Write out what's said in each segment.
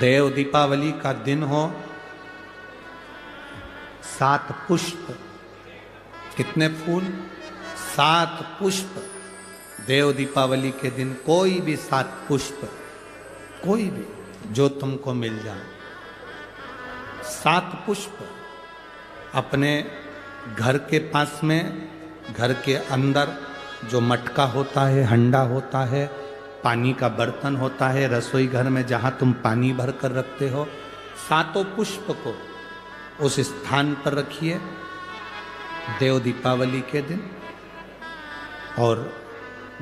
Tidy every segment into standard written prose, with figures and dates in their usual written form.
देव दीपावली का दिन हो, 7 पुष्प, कितने फूल? 7 पुष्प। देव दीपावली के दिन कोई भी 7 पुष्प, कोई भी जो तुमको मिल जाए, 7 पुष्प अपने घर के पास में, घर के अंदर जो मटका होता है, हंडा होता है, पानी का बर्तन होता है, रसोई घर में जहाँ तुम पानी भर कर रखते हो, 7 पुष्प को उस स्थान पर रखिए देव दीपावली के दिन। और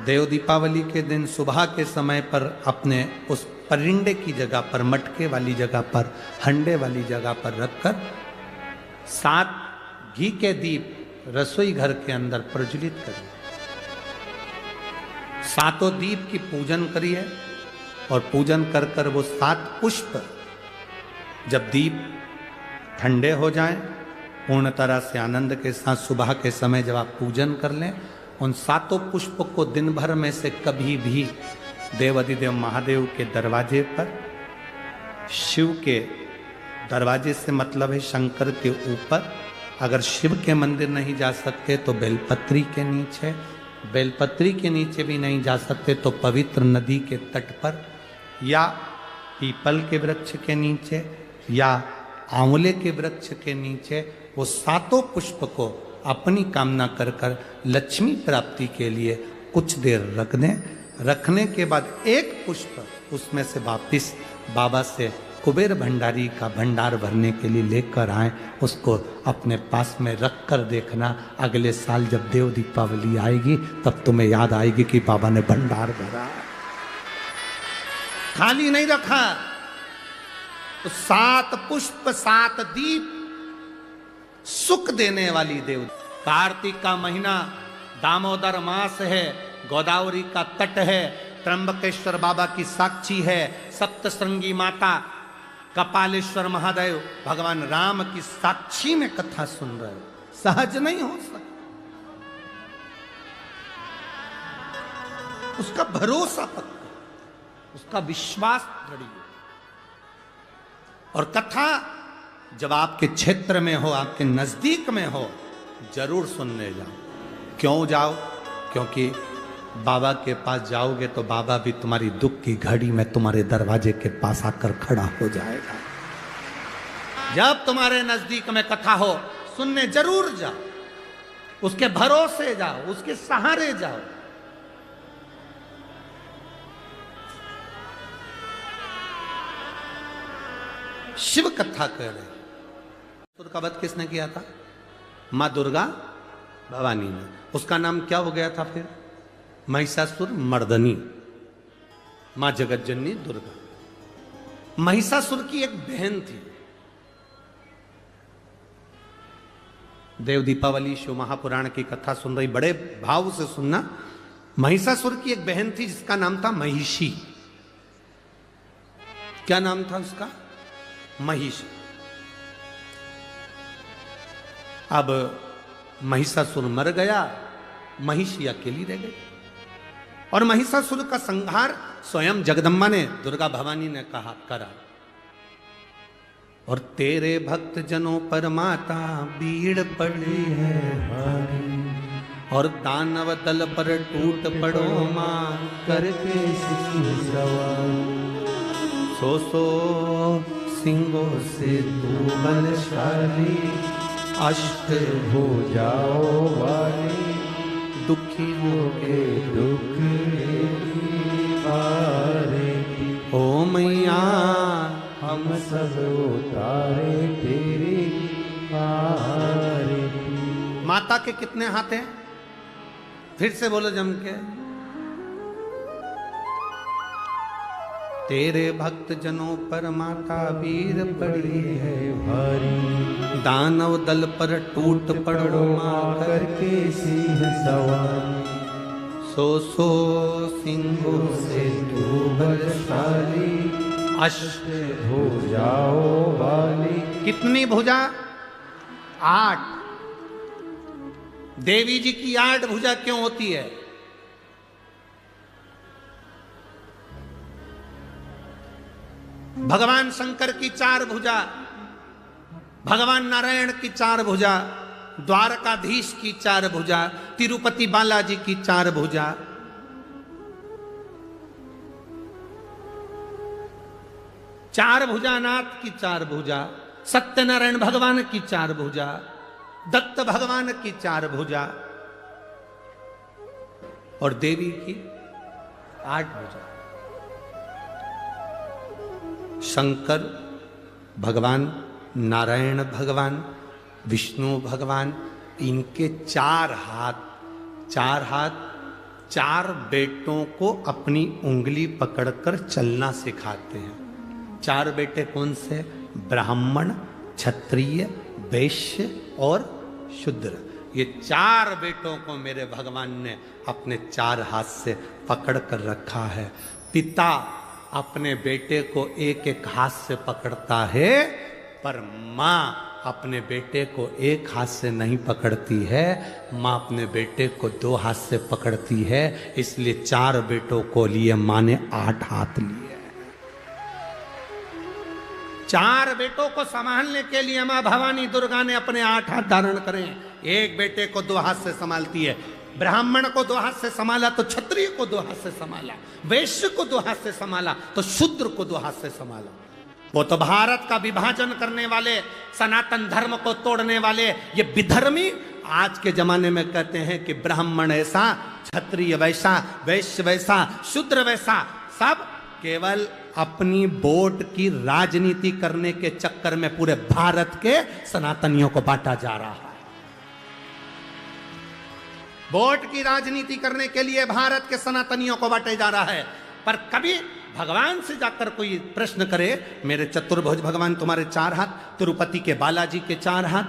देव दीपावली के दिन सुबह के समय पर अपने उस परिंडे की जगह पर, मटके वाली जगह पर, हंडे वाली जगह पर रखकर 7 घी के दीप रसोई घर के अंदर प्रज्वलित करिए। 7 दीप की पूजन करिए और पूजन कर कर वो 7 पुष्प जब दीप ठंडे हो जाएं, पूर्ण तरह से आनंद के साथ सुबह के समय जब आप पूजन कर लें, उन 7 पुष्प को दिन भर में से कभी भी देवाधिदेव महादेव के दरवाजे पर, शिव के दरवाजे से मतलब है शंकर के ऊपर, अगर शिव के मंदिर नहीं जा सकते तो बेलपत्री के नीचे, बेलपत्री के नीचे भी नहीं जा सकते तो पवित्र नदी के तट पर, या पीपल के वृक्ष के नीचे, या आंवले के वृक्ष के नीचे वो 7 पुष्प को अपनी कामना कर कर लक्ष्मी प्राप्ति के लिए कुछ देर रख दें। रखने के बाद एक पुष्प उसमें से वापिस बाबा से कुबेर भंडारी का भंडार भरने के लिए लेकर आए, उसको अपने पास में रख कर देखना। अगले साल जब देव दीपावली आएगी तब तुम्हें याद आएगी कि बाबा ने भंडार भरा, खाली नहीं रखा। तो 7 पुष्प 7 दीप सुख देने वाली देव। कार्तिक का महीना दामोदर मास है, गोदावरी का तट है, त्र्यंबकेश्वर बाबा की साक्षी है, सप्तश्रृंगी माता कपालेश्वर महादेव भगवान राम की साक्षी में कथा सुन रहे हो, सहज नहीं हो सकता। उसका भरोसा पक्का, उसका विश्वास दृढ़। और कथा जब आपके क्षेत्र में हो, आपके नजदीक में हो, जरूर सुनने जाओ। क्यों जाओ? क्योंकि बाबा के पास जाओगे तो बाबा भी तुम्हारी दुख की घड़ी में तुम्हारे दरवाजे के पास आकर खड़ा हो जाएगा। जब तुम्हारे नजदीक में कथा हो, सुनने जरूर जाओ, उसके भरोसे जाओ, उसके सहारे जाओ। शिव कथा कह रहे, असुर का वध किसने किया था? मां दुर्गा भवानी ने। उसका नाम क्या हो गया था फिर? महिषासुर मर्दनी, मां जगतजननी दुर्गा। महिषासुर की एक बहन थी। देव दीपावली शिव महापुराण की कथा सुन रही, बड़े भाव से सुनना। महिषासुर की एक बहन थी जिसका नाम था महिषी। क्या नाम था उसका? महिषी। अब महिषासुर मर गया, महिषी अकेली रह गई। और महिषासुर का संहार स्वयं जगदम्बा ने, दुर्गा भवानी ने कहा करा। और तेरे भक्त जनों पर माता भीड़ पड़ी है भारी, और दानव दल पर टूट पड़ो मां करके सिंह सवार। सो सिंहों से तू बलशाली, अष्ट हो जाओ वाली, दुखियों के दुख हारेगी। ओ मैया हम सब उतारे तेरी हारेगी। माता के कितने हाथ हैं? फिर से बोलो जम के। तेरे भक्त जनों पर माता वीर पड़ी है भारी, दानव दल पर टूट पड़ो मां करके सिंह सवार। सो सिंहों से तू बलशाली, अष्ट भुजाओं वाली। कितनी भुजा? 8। देवी जी की 8 भुजा क्यों होती है? भगवान शंकर की 4 भुजा, भगवान नारायण की 4 भुजा, द्वारकाधीश की 4 भुजा, तिरुपति बालाजी की 4 भुजा, चार भुजानाथ की 4 भुजा, सत्यनारायण भगवान की 4 भुजा, दत्त भगवान की 4 भुजा और देवी की 8 भुजा। शंकर भगवान, नारायण भगवान, विष्णु भगवान, इनके 4 हाथ, 4 बेटों को अपनी उंगली पकड़कर चलना सिखाते हैं। 4 बेटे कौन से? ब्राह्मण, क्षत्रिय, वैश्य और शूद्र। ये 4 बेटों को मेरे भगवान ने अपने 4 हाथ से पकड़ कर रखा है। पिता अपने बेटे को एक हाथ से पकड़ता है, पर माँ अपने बेटे को 1 हाथ से नहीं पकड़ती है। माँ अपने बेटे को 2 हाथ से पकड़ती है। इसलिए 4 बेटों को लिए माँ ने 8 हाथ लिए। 4 बेटों को संभालने के लिए माँ भवानी दुर्गा ने अपने 8 हाथ धारण करे। एक बेटे को 2 हाथ से संभालती है। ब्राह्मण को 2 हाथ से संभाला तो क्षत्रिय को 2 हाथ से संभाला, वैश्य को 2 हाथ से संभाला तो शूद्र को 2 हाथ से संभाला। वो तो भारत का विभाजन करने वाले, सनातन धर्म को तोड़ने वाले ये विधर्मी आज के जमाने में कहते हैं कि ब्राह्मण ऐसा, क्षत्रिय वैसा, वैश्य वैसा, शूद्र वैसा। सब केवल अपनी वोट की राजनीति करने के चक्कर में पूरे भारत के सनातनियों को बांटा जा रहा है। वोट की राजनीति करने के लिए भारत के सनातनियों को बांटा जा रहा है। पर कभी भगवान से जाकर कोई प्रश्न करे, मेरे चतुर्भुज भगवान तुम्हारे 4 हाथ, तिरुपति के बालाजी के 4 हाथ,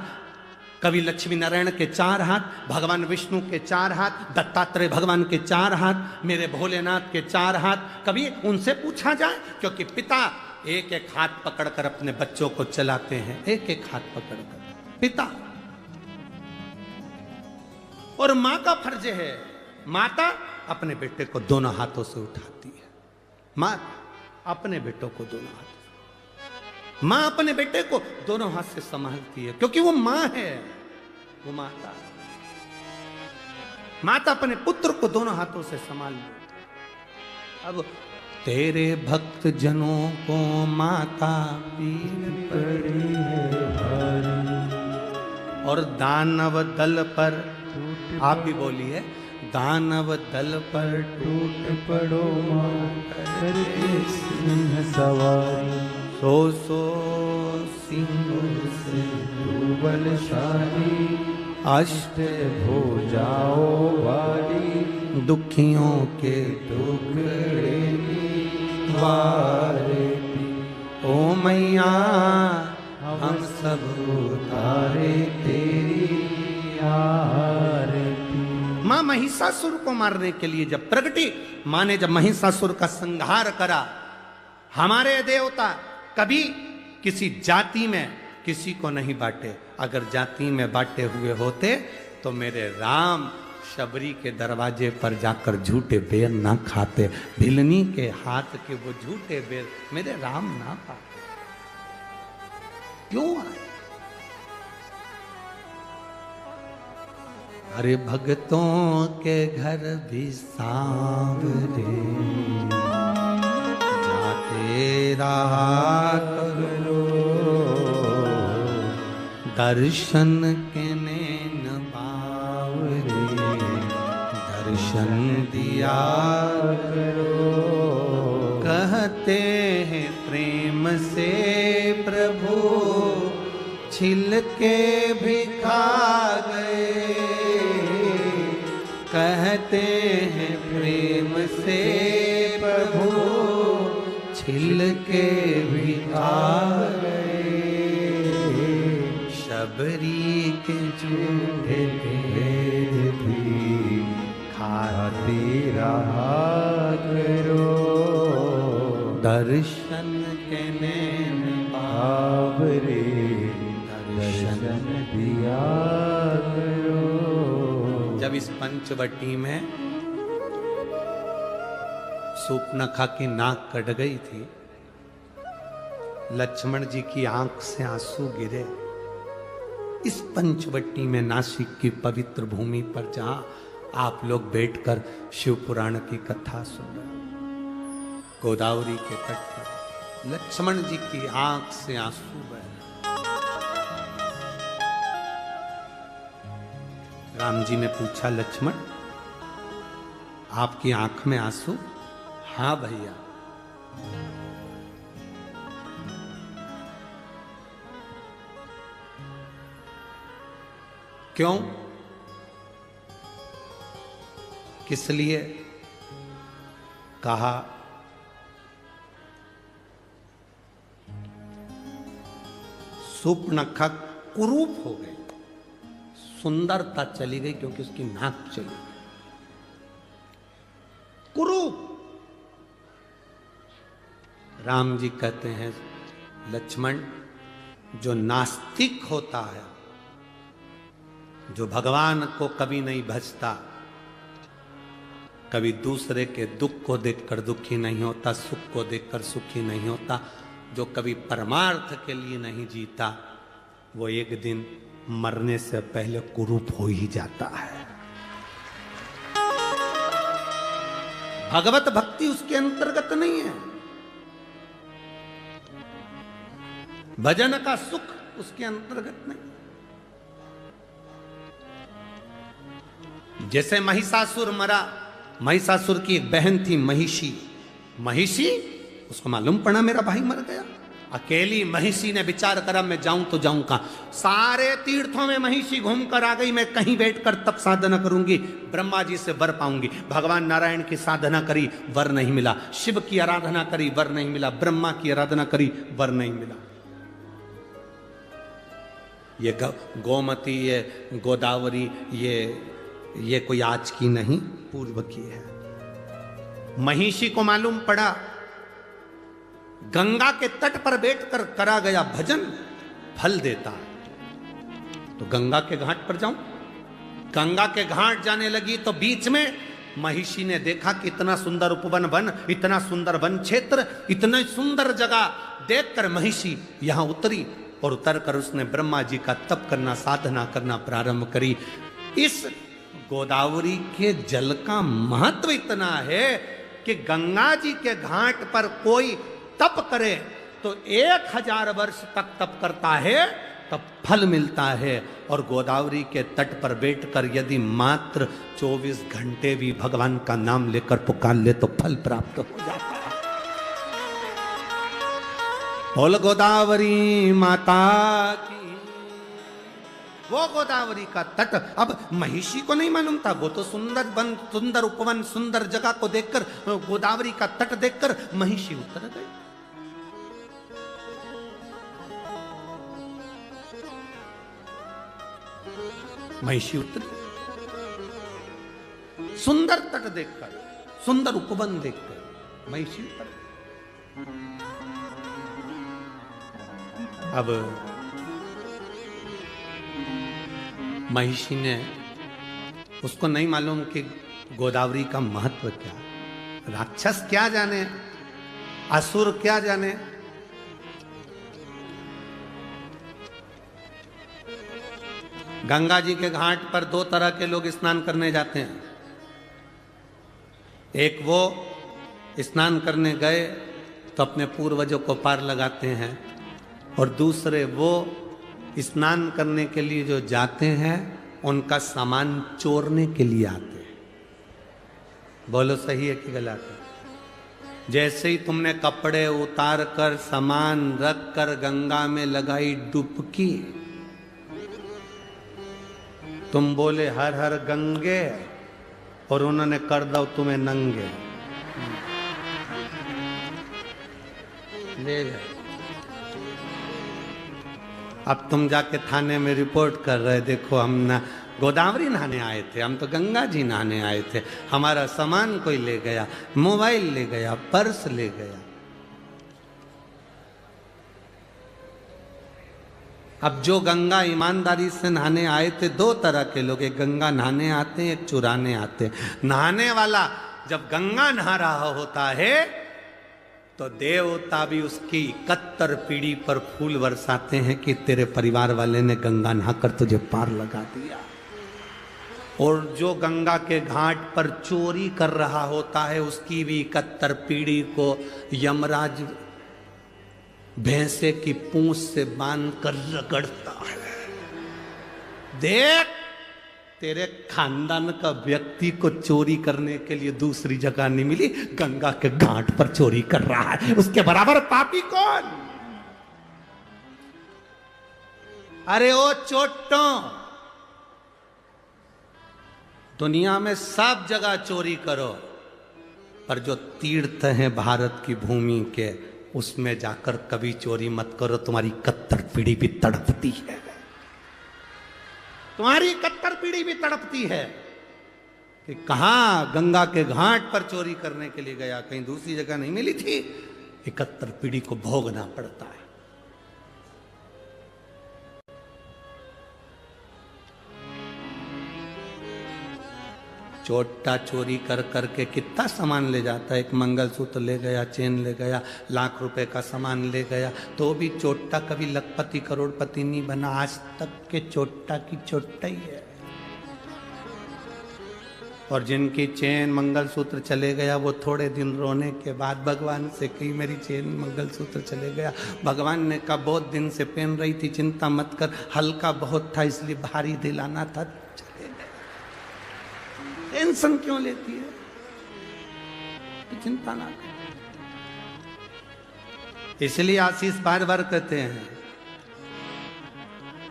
कवि लक्ष्मी नारायण के 4 हाथ, भगवान विष्णु के 4 हाथ, दत्तात्रेय भगवान के 4 हाथ, मेरे भोलेनाथ के 4 हाथ, कभी उनसे पूछा जाए? क्योंकि पिता एक हाथ पकड़कर अपने बच्चों को चलाते हैं, एक हाथ पकड़कर पिता। और मां का फर्ज है, माता अपने बेटे को दोनों हाथों से उठाती है। मां अपने बेटों को दोनों हाथों, मां अपने बेटे को दोनों हाथ से संभालती है, क्योंकि वो मां है, वो माता। माता अपने पुत्र को दोनों हाथों से संभाल लेती। अब तेरे भक्त जनों को माता पीर पड़ी है भारी, और दानव दल पर, आप भी बोलिए, दानव दल पर टूट पड़ो मां करके सिंह सवारी, सो सिंह से तू बलशाली, अष्ट भुजाओं वाली, दुखियों के टुकड़े वारती। ओ मैया हम सब उतारे तेरी आरती। मां महिषासुर को मारने के लिए जब प्रगटी, मां ने जब महिषासुर का संहार करा, हमारे देवता कभी किसी जाति में किसी को नहीं बांटे। अगर जाति में बांटे हुए होते तो मेरे राम शबरी के दरवाजे पर जाकर झूठे बेर ना खाते, भिलनी के हाथ के वो झूठे बेर मेरे राम ना पाते। क्यों आए? अरे भक्तों के घर भी सांवरे जाते रहा करो, दर्शन के नैन बावरे दर्शन दिया करो। कहते हैं प्रेम से प्रभु छिल के भी खा गए, कहते हैं प्रेम से प्रभु छिल के भी खा गए। शबरी के झूठे भेद भी खाते रहा करो, दर्शन के नैन बावरे दर्शन दिया करो। जब इस पंचवटी में सूपनखा की नाक कट गई थी लक्ष्मण जी की आंख से आंसू गिरे। इस पंचवटी में, नासिक की पवित्र भूमि पर, जहां आप लोग बैठकर शिव पुराण की कथा सुन रहे हो, गोदावरी के तट पर लक्ष्मण जी की आंख से आंसू बह रहे। राम जी ने पूछा, लक्ष्मण आपकी आंख में आंसू? हां भैया। क्यों? किस लिए? कहा, सूर्पनखा कुरूप हो गई, सुंदरता चली गई क्योंकि उसकी नाक चली गई। कुरूप। राम जी कहते हैं, लक्ष्मण, जो नास्तिक होता है, जो भगवान को कभी नहीं भजता, कभी दूसरे के दुख को देखकर दुखी नहीं होता, सुख को देखकर सुखी नहीं होता, जो कभी परमार्थ के लिए नहीं जीता, वो एक दिन मरने से पहले कुरूप हो ही जाता है। भगवत भक्ति उसके अंतर्गत नहीं है, भजन का सुख उसके अंतर्गत नहीं। जैसे महिषासुर मरा, महिषासुर की एक बहन थी महिषी। महिषी, उसको मालूम पड़ा मेरा भाई मर गया। अकेली महिषी ने विचार करा, मैं जाऊं तो जाऊं कहां। सारे तीर्थों में महिषी घूम कर आ गई, मैं कहीं बैठकर तप साधना करूंगी, ब्रह्मा जी से वर पाऊंगी। भगवान नारायण की साधना करी, वर नहीं मिला। शिव की आराधना करी, वर नहीं मिला। ब्रह्मा की आराधना करी, वर नहीं मिला। ये गोमती, ये गोदावरी, ये कोई आज की नहीं, पूर्व की है। महिषी को मालूम पड़ा गंगा के तट पर बैठकर करा गया भजन फल देता है, तो गंगा के घाट पर जाऊं। गंगा के घाट जाने लगी तो बीच में महिषी ने देखा कि इतना सुंदर उपवन वन, इतना सुंदर वन क्षेत्र, इतनी सुंदर जगह देखकर महिषी यहां उतरी, और उतरकर उसने ब्रह्मा जी का तप करना, साधना करना प्रारंभ करी। इस गोदावरी के जल का महत्व इतना है कि गंगा जी के घाट पर कोई तप करे तो 1000 वर्ष तक तप करता है, तब फल मिलता है। और गोदावरी के तट पर बैठकर यदि मात्र 24 घंटे भी भगवान का नाम लेकर पुकार ले तो फल प्राप्त हो जाता है। बोल गोदावरी माता की। वो गोदावरी का तट, अब महिषी को नहीं मालूम था, वो तो सुंदर वन, सुंदर उपवन, सुंदर जगह को देखकर, गोदावरी का तट देखकर महिषी उतर गई। महिषी उतरी, सुंदर तट देखकर, सुंदर उपवन देखकर महिषी उतर। अब महिषी ने, उसको नहीं मालूम कि गोदावरी का महत्व क्या। राक्षस क्या जाने, असुर क्या जाने। गंगा जी के घाट पर 2 तरह के लोग स्नान करने जाते हैं। एक वो स्नान करने गए तो अपने पूर्वजों को पार लगाते हैं, और दूसरे वो स्नान करने के लिए जो जाते हैं उनका सामान चोरने के लिए आते हैं। बोलो सही है कि गलत है? जैसे ही तुमने कपड़े उतार कर, सामान रख कर गंगा में लगाई डुबकी, तुम बोले हर हर गंगे, और उन्होंने कर दो तुम्हें नंगे, ले गए। अब तुम जाके थाने में रिपोर्ट कर रहे, देखो हम ना गोदावरी नहाने आए थे, हम तो गंगा जी नहाने आए थे, हमारा सामान कोई ले गया, मोबाइल ले गया, पर्स ले गया। अब जो गंगा ईमानदारी से नहाने आए थे, 2 तरह के लोग, एक गंगा नहाने आते हैं, एक चुराने आते हैं। नहाने वाला जब गंगा नहा रहा होता है तो देवता भी उसकी 71 पीढ़ी पर फूल बरसाते हैं कि तेरे परिवार वाले ने गंगा नहाकर तुझे पार लगा दिया। और जो गंगा के घाट पर चोरी कर रहा होता है उसकी भी 71 पीढ़ी को यमराज भैंसे की पूंछ से बांध कर रगड़ता है। देख, तेरे खानदान का व्यक्ति को चोरी करने के लिए दूसरी जगह नहीं मिली, गंगा के घाट पर चोरी कर रहा है, उसके बराबर पापी कौन? अरे ओ चोटों, दुनिया में सब जगह चोरी करो, पर जो तीर्थ हैं भारत की भूमि के, उसमें जाकर कभी चोरी मत करो। तुम्हारी 71 पीढ़ी भी तड़पती है, तुम्हारी 71 पीढ़ी भी तड़पती है कि कहां गंगा के घाट पर चोरी करने के लिए गया, कहीं दूसरी जगह नहीं मिली थी। 71 पीढ़ी को भोगना पड़ता है। चोटा चोरी कर करके कितना सामान ले जाता है। एक मंगलसूत्र ले गया, चेन ले गया, लाख रुपए का सामान ले गया, तो भी चोटा कभी लखपति करोड़पति नहीं बना। आज तक के चोटा की चोटा ही है। और जिनकी चेन मंगलसूत्र चले गया, वो थोड़े दिन रोने के बाद भगवान से कही मेरी चेन मंगलसूत्र चले गया। भगवान ने कहा बहुत दिन से पहन रही थी, चिंता मत कर, हल्का बहुत था इसलिए भारी दिलाना था, चले गए। टेंशन क्यों लेती है? तो चिंता ना कर। इसलिए आशीष बार बार कहते हैं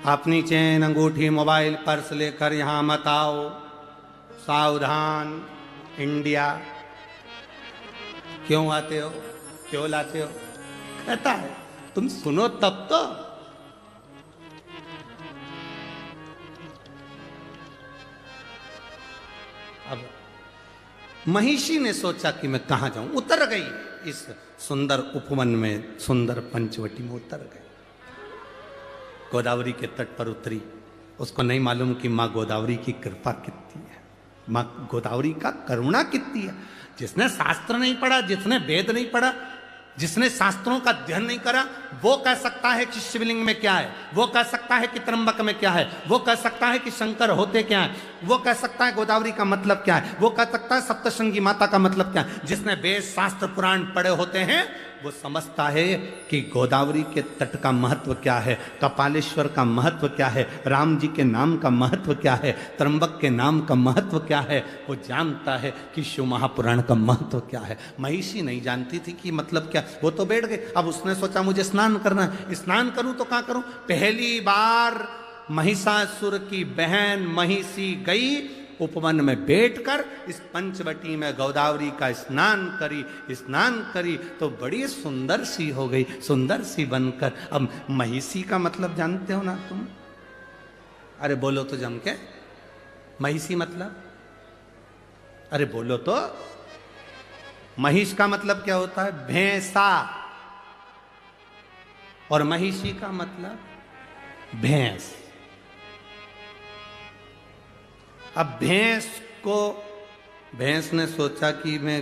अपनी चेन, अंगूठी, मोबाइल, पर्स लेकर यहां मत आओ, सावधान इंडिया। क्यों आते हो, क्यों लाते हो? कहता है तुम सुनो तब तो। अब महिषी ने सोचा कि मैं कहां जाऊं, उतर गई इस सुंदर उपवन में, सुंदर पंचवटी में उतर गई। गोदावरी के तट पर उतरी। उसको नहीं मालूम कि मां गोदावरी की कृपा कितनी है, मां गोदावरी का करुणा कितनी है। जिसने शास्त्र नहीं पढ़ा, जिसने वेद नहीं पढ़ा, जिसने शास्त्रों का अध्ययन नहीं करा, वो कह सकता है कि शिवलिंग में क्या है, वो कह सकता है कि त्र्यंबक में क्या है, वो कह सकता है कि शंकर होते क्या है, वो कह सकता है गोदावरी का मतलब क्या है, वो कह सकता है सप्तशृंगी माता का मतलब क्या है। जिसने वेद शास्त्र पुराण पढ़े होते हैं वो समझता है कि गोदावरी के तट का महत्व क्या है, कपालेश्वर का महत्व क्या है, राम जी के नाम का महत्व क्या है, त्र्यंबक के नाम का महत्व क्या है। वो जानता है कि शिव महापुराण का महत्व क्या है। महिषी नहीं जानती थी कि मतलब क्या। वो तो बैठ गई। अब उसने सोचा मुझे स्नान करना है, स्नान करूं तो क्या करूं। पहली बार महिषासुर की बहन महिषी गई, उपवन में बैठकर इस पंचवटी में गोदावरी का स्नान करी तो बड़ी सुंदर सी हो गई, सुंदर सी बनकर। अब महिषी का मतलब जानते हो ना तुम? अरे बोलो तो जम के, महिषी मतलब, अरे बोलो तो। महिष का मतलब क्या होता है? भैंसा। और महिषी का मतलब भैंस। अब भैंस ने सोचा कि मैं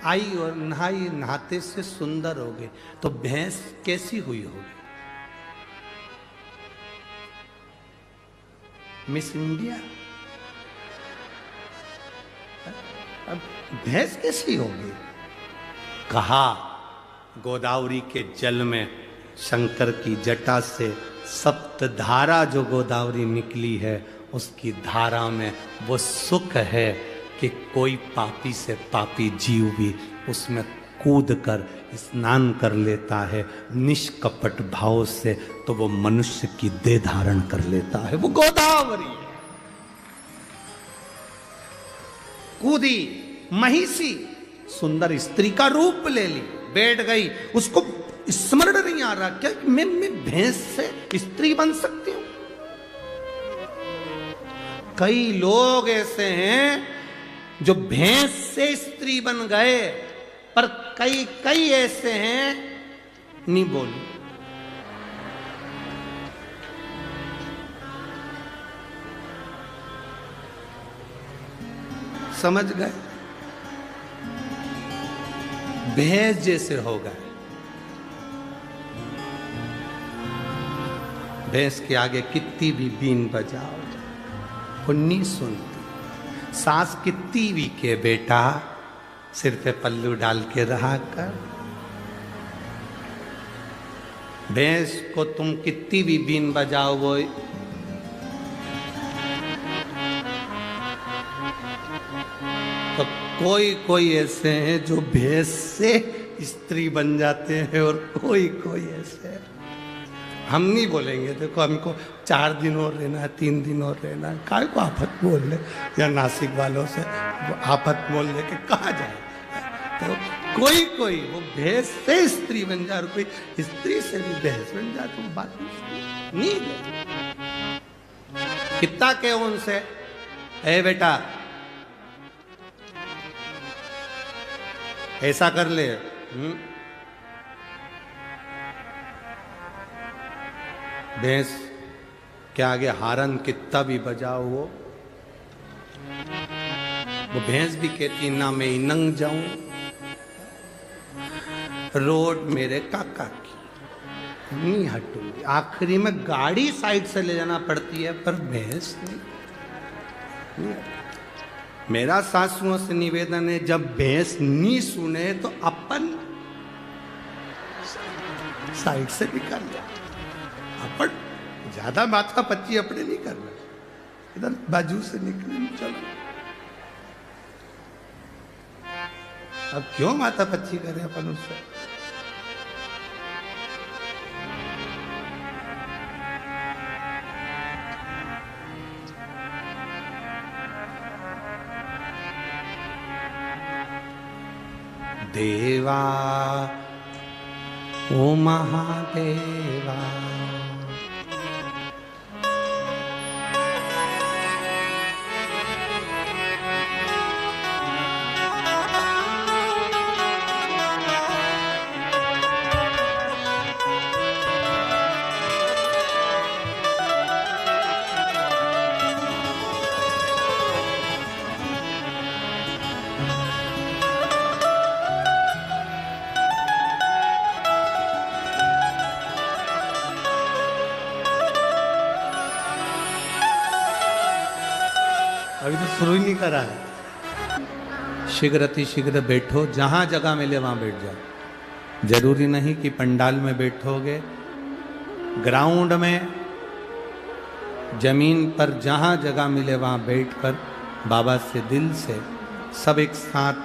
आई और नहाई, नहाते से सुंदर हो गई, तो भैंस कैसी हुई होगी? Miss India. अब भैंस कैसी होगी? कहा गोदावरी के जल में शंकर की जटा से सप्तधारा जो गोदावरी निकली है, उसकी धारा में वो सुख है कि कोई पापी से पापी जीव भी उसमें कूद कर स्नान कर लेता है निष्कपट भाव से, तो वो मनुष्य की देह धारण कर लेता है। वो गोदावरी है। कूदी महिषी, सुंदर स्त्री का रूप ले ली, बैठ गई। उसको स्मरण नहीं आ रहा क्या मैं भैंस से स्त्री बन सकती हूं। कई लोग ऐसे हैं जो भैंस से स्त्री बन गए, पर कई ऐसे हैं, नहीं बोलू, समझ गए? भैंस जैसे हो गए। भैंस के आगे कितनी भी बीन बजाओ वो नहीं सुनती। सास कितनी भी के बेटा सिर पे पल्लू डाल के रहा कर। भैंस को तुम कितनी भी बीन बजाओ वो तो कोई कोई ऐसे हैं जो भैंस से स्त्री बन जाते हैं और कोई कोई ऐसे हैं। हम नहीं बोलेंगे देखो हमको 4 दिन और रहना है, 3 दिन और रहना है, काय को आफत बोल ले। या नासिक वालों से आफत बोल ले के कहाँ जाए। तो कोई कोई वो भैंस से स्त्री बन जाए और कोई स्त्री से भी भैंस बन जाए तो बात नहीं है। कितना के उनसे ए बेटा ऐसा कर ले। भैंस के आगे हारन कितना भी बजाओ वो भैंस भी कहती ना मैं नंग जाऊं। रोड मेरे काका की नहीं हटूंगी। आखिरी में गाड़ी साइड से ले जाना पड़ती है पर भैंस नहीं। मेरा सासुओं से निवेदन है जब भैंस नहीं सुने तो अपन साइड से निकाल ले। अपन ज्यादा माथा पच्ची अपने नहीं करना, इधर बाजू से निकले चलो। अब क्यों माथा पच्ची करें अपन उससे। देवा ओ महादेवा अभी तो शुरू ही नहीं करा है। शीघ्र अति शीघ्र बैठो, जहां जगह मिले वहां बैठ जाओ। जरूरी नहीं कि पंडाल में बैठोगे, ग्राउंड में जमीन पर जहां जगह मिले वहां बैठकर बाबा से दिल से सब एक साथ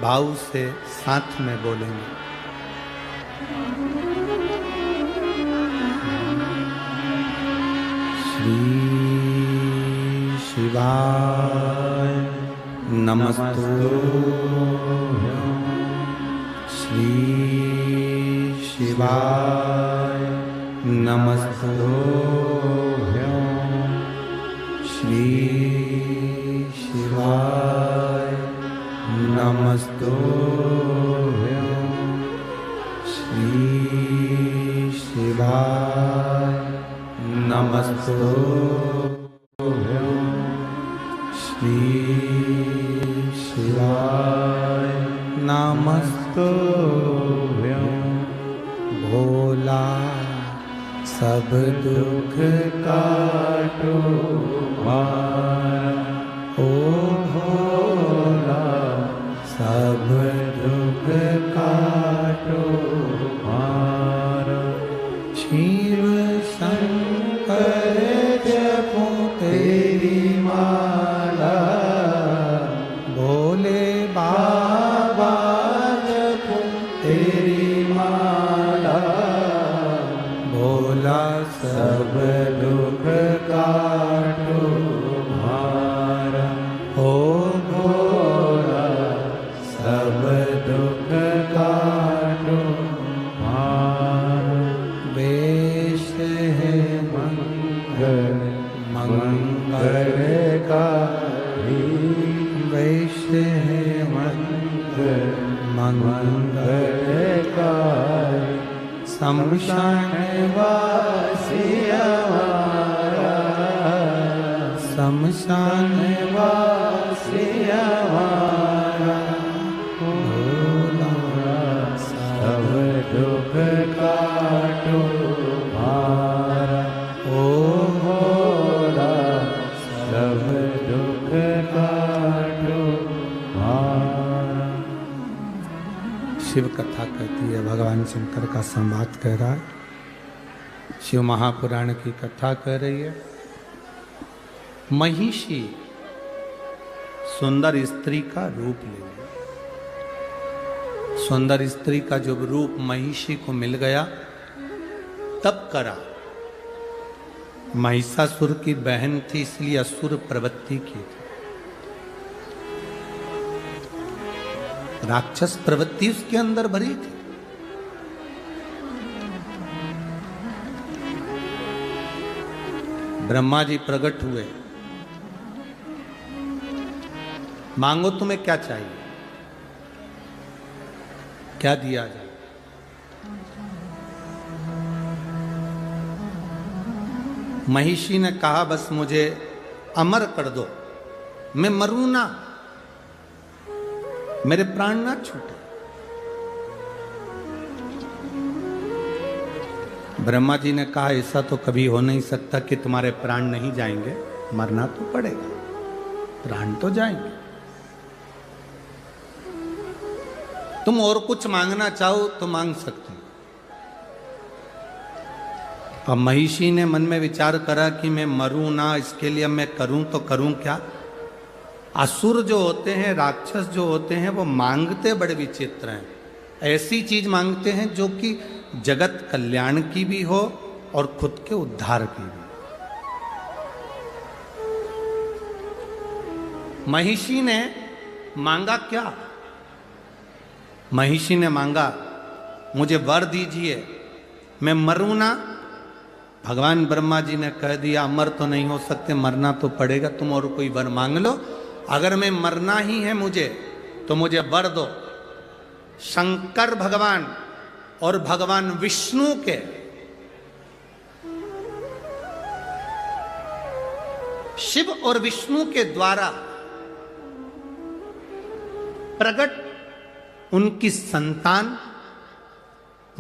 भाव से साथ में बोलेंगे। श्री शिवाय नमस्तुभ्यं। श्री शिवाय नमस्तुभ्यं। श्री शिवाय नमस्तुभ्यं। श्री शिवाय नमस्तुभ्यं। श्री शिवाय नमस्तुभ्यं। भोला सब दुख काटो मारा, ओ भोला सब दुख काटो मारा। शिव शंकर जपो तेरी माला, भोले बाबा जपो तेरी माला। भोला सब दुख काटो मारा, ओ भोला सब दुख काटो मारा। वेश है मंगल मंगलकारी, वैश्य है मंगल मंगलकारी। शमशान वासी हमारा, शमशान वासी हमारा। भोला काटो मारा, ओ भोला सब दुख काटो मारा। शिव कथा कहती है, भगवान शंकर का संवाद कह रहा है, शिव महापुराण की कथा कह रही है। महिषी सुंदर स्त्री का रूप ले लिया। सुंदर स्त्री का जब रूप महिषी को मिल गया तब करा। महिषासुर की बहन थी इसलिए असुर प्रवृत्ति की थी, राक्षस प्रवृत्ति उसके अंदर भरी थी। ब्रह्मा जी प्रकट हुए, मांगो तुम्हें क्या चाहिए, क्या दिया जाए। महिषी ने कहा बस मुझे अमर कर दो, मैं मरूं ना, मेरे प्राण ना छूटे। ब्रह्मा जी ने कहा ऐसा तो कभी हो नहीं सकता कि तुम्हारे प्राण नहीं जाएंगे, मरना तो पड़ेगा, प्राण तो जाएंगे। तुम और कुछ मांगना चाहो तो मांग सकते हो। अब महिषी ने मन में विचार करा कि मैं मरूं ना, इसके लिए मैं करूं तो करूं क्या। असुर जो होते हैं, राक्षस जो होते हैं, वो मांगते बड़े विचित्र हैं। ऐसी चीज मांगते हैं जो कि जगत कल्याण की भी हो और खुद के उद्धार की भी। महिषी ने मांगा क्या? महिषी ने मांगा मुझे वर दीजिए, मैं मरूं ना। भगवान ब्रह्मा जी ने कह दिया अमर तो नहीं हो सकते, मरना तो पड़ेगा, तुम और कोई वर मांग लो। अगर मैं मरना ही है मुझे तो मुझे वर दो। शंकर भगवान और भगवान विष्णु के शिव और विष्णु के द्वारा प्रकट उनकी संतान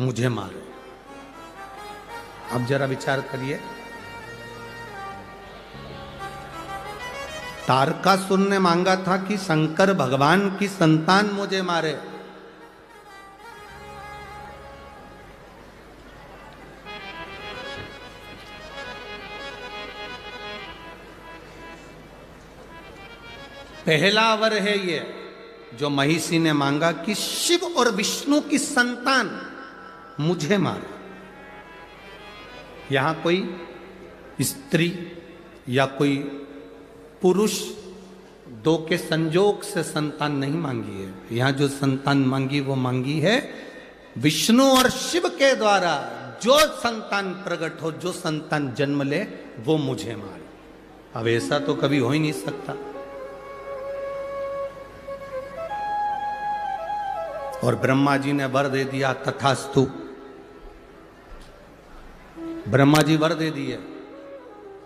मुझे मारे। अब जरा विचार करिए, तारकासुर ने मांगा था कि शंकर भगवान की संतान मुझे मारे। पहला वर है ये जो महिषी ने मांगा कि शिव और विष्णु की संतान मुझे मारे। यहां कोई स्त्री या कोई पुरुष दो के संजोग से संतान नहीं मांगी है। यहां जो संतान मांगी वो मांगी है विष्णु और शिव के द्वारा। जो संतान प्रकट हो, जो संतान जन्म ले, वो मुझे मारे। अब ऐसा तो कभी हो ही नहीं सकता। और ब्रह्मा जी ने वर दे दिया, तथास्तु। ब्रह्मा जी वर दे दिए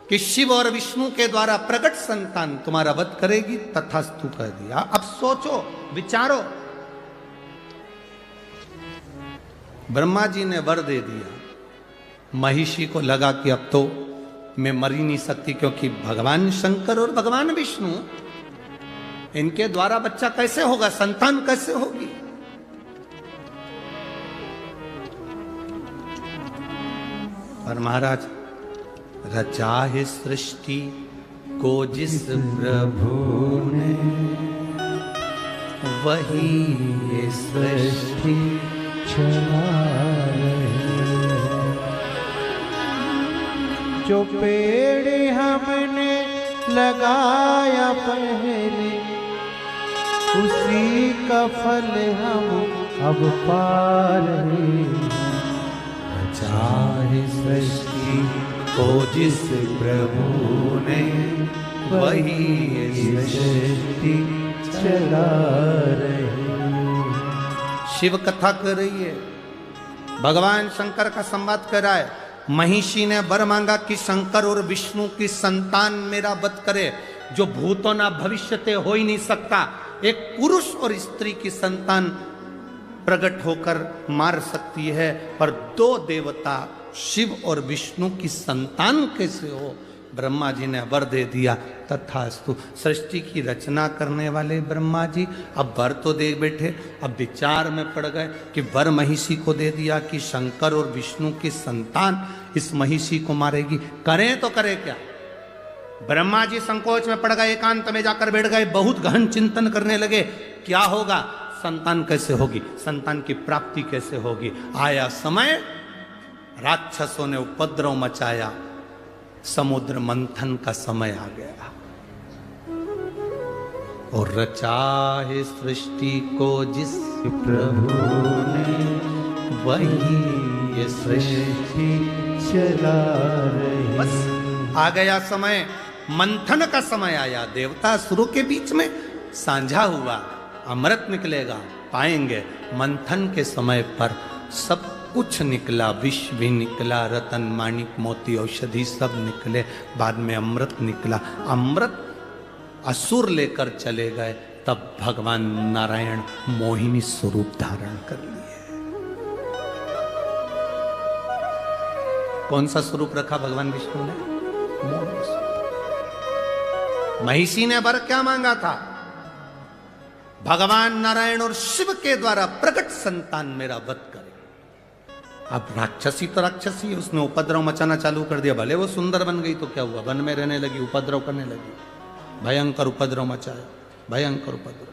कि शिव और विष्णु के द्वारा प्रकट संतान तुम्हारा वध करेगी, तथास्तु कह दिया। अब सोचो, विचारो, ब्रह्मा जी ने वर दे दिया, महिषी को लगा कि अब तो मैं मर ही नहीं सकती, क्योंकि भगवान शंकर और भगवान विष्णु, इनके द्वारा बच्चा कैसे होगा, संतान कैसे होगी। और महाराज, रचा है सृष्टि को जिस प्रभु ने, वही ये सृष्टि चला रहे। जो पेड़ हमने लगाया पहले, उसी का फल हम अब पा रहे। चाहे सृष्टि को जिस प्रभु ने, वही ये सृष्टि चला रहे। शिव कथा कर रही है, भगवान शंकर का संवाद कर रहा है। महिषी ने वर मांगा कि शंकर और विष्णु की संतान मेरा वध करे, जो भूतो ना भविष्यते हो ही नहीं सकता। एक पुरुष और स्त्री की संतान प्रकट होकर मार सकती है, पर दो देवता शिव और विष्णु की संतान कैसे हो? ब्रह्मा जी ने वर दे दिया, तथास्तु। सृष्टि की रचना करने वाले ब्रह्मा जी अब वर तो दे बैठे, अब विचार में पड़ गए कि वर महिषी को दे दिया कि शंकर और विष्णु की संतान इस महिषी को मारेगी, करें तो करें क्या? ब्रह्मा जी संकोच में पड़ गए, एकांत में जाकर बैठ गए, बहुत गहन चिंतन करने लगे, क्या होगा, संतान कैसे होगी, संतान की प्राप्ति कैसे होगी। आया समय, राक्षसों ने उपद्रव मचाया, समुद्र मंथन का समय आ गया और रचा है सृष्टि को जिस प्रभु ने, वही ये सृष्टि चला रही। बस आ गया समय, मंथन का समय आया। देवता असुरों के बीच में साझा हुआ, अमृत निकलेगा, पाएंगे। मंथन के समय पर सब कुछ निकला, विष भी निकला, रतन माणिक मोती औषधि सब निकले, बाद में अमृत निकला। अमृत असुर लेकर चले गए, तब भगवान नारायण मोहिनी स्वरूप धारण कर लिए। कौन सा स्वरूप रखा भगवान विष्णु ने? मोहिनी स्वरूप। महिषी ने वर क्या मांगा था? भगवान नारायण और शिव के द्वारा प्रकट संतान मेरा वध करे। अब राक्षसी तो राक्षसी, उसने उपद्रव मचाना चालू कर दिया। भले वो सुंदर बन गई तो क्या हुआ, वन में रहने लगी, उपद्रव करने लगी, भयंकर उपद्रव मचाया, भयंकर उपद्रव।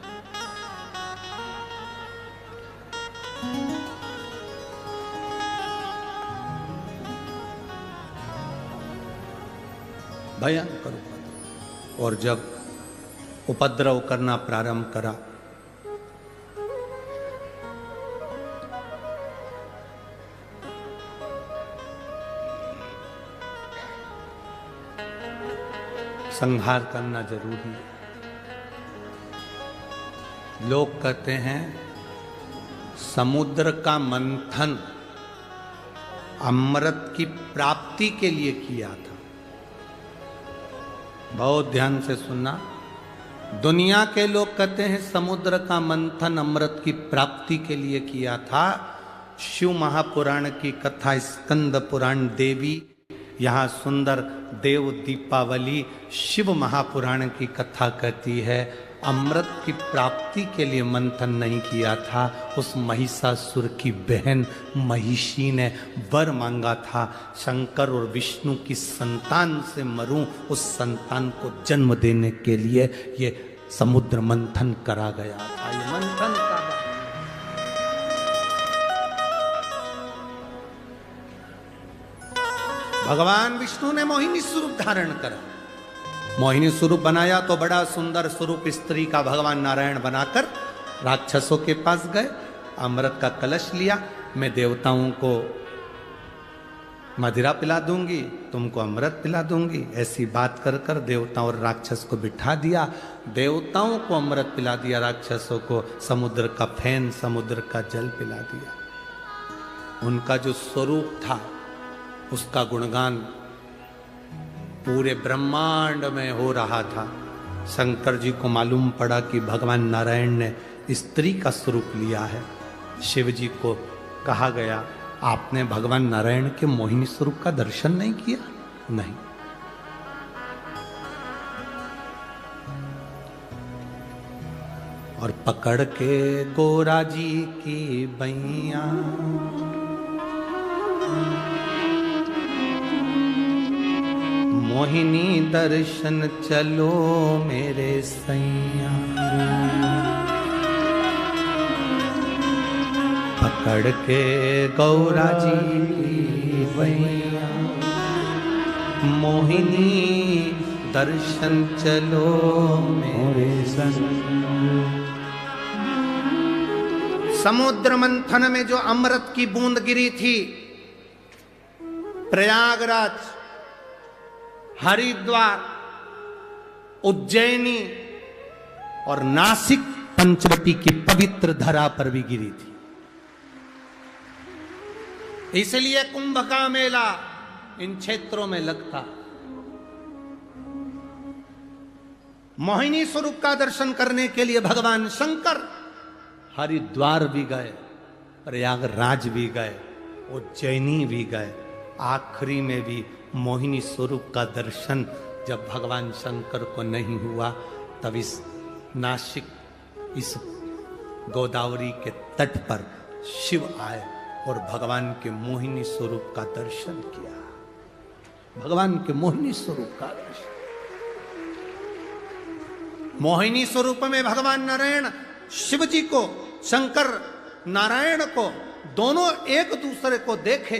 भयंकर उपद्रव। और जब उपद्रव करना प्रारंभ करा, संहार करना जरूरी है। लोग कहते हैं समुद्र का मंथन अमृत की प्राप्ति के लिए किया था। बहुत ध्यान से सुनना। दुनिया के लोग कहते हैं समुद्र का मंथन अमृत की प्राप्ति के लिए किया था। शिव महापुराण की कथा, स्कंद पुराण, देवी यहाँ सुंदर देव दीपावली शिव महापुराण की कथा कहती है अमृत की प्राप्ति के लिए मंथन नहीं किया था। उस महिषासुर की बहन महिषी ने वर मांगा था, शंकर और विष्णु की संतान से मरूं, उस संतान को जन्म देने के लिए ये समुद्र मंथन करा गया था। ये मंथन का भगवान विष्णु ने मोहिनी स्वरूप धारण करा। मोहिनी स्वरूप बनाया तो बड़ा सुंदर स्वरूप स्त्री का भगवान नारायण बनाकर राक्षसों के पास गए, अमृत का कलश लिया। मैं देवताओं को मदिरा पिला दूंगी, तुमको अमृत पिला दूंगी, ऐसी बात कर कर देवताओं और राक्षस को बिठा दिया। देवताओं को अमृत पिला दिया, राक्षसों को समुद्र का फैन, समुद्र का जल पिला दिया। उनका जो स्वरूप था उसका गुणगान पूरे ब्रह्मांड में हो रहा था। शंकर जी को मालूम पड़ा कि भगवान नारायण ने स्त्री का स्वरूप लिया है। शिव जी को कहा गया, आपने भगवान नारायण के मोहिनी स्वरूप का दर्शन नहीं किया? नहीं। और पकड़ के गोरा जी की बैया, मोहिनी दर्शन चलो मेरे सैया। पकड़ के गौरा जी की बैया, मोहिनी दर्शन चलो मेरे सैया। समुद्र मंथन में जो अमृत की बूंद गिरी थी, प्रयागराज, हरिद्वार, उज्जैनी और नासिक पंचवटी की पवित्र धरा पर भी गिरी थी। इसलिए कुंभ का मेला इन क्षेत्रों में लगता। मोहिनी स्वरूप का दर्शन करने के लिए भगवान शंकर हरिद्वार भी गए, प्रयागराज भी गए, उज्जैनी भी गए, आखिरी में भी मोहिनी स्वरूप का दर्शन जब भगवान शंकर को नहीं हुआ, तब इस नासिक, इस गोदावरी के तट पर शिव आए और भगवान के मोहिनी स्वरूप का दर्शन किया। भगवान के मोहिनी स्वरूप का दर्शन, मोहिनी स्वरूप में भगवान नारायण शिव जी को, शंकर नारायण को, दोनों एक दूसरे को देखे।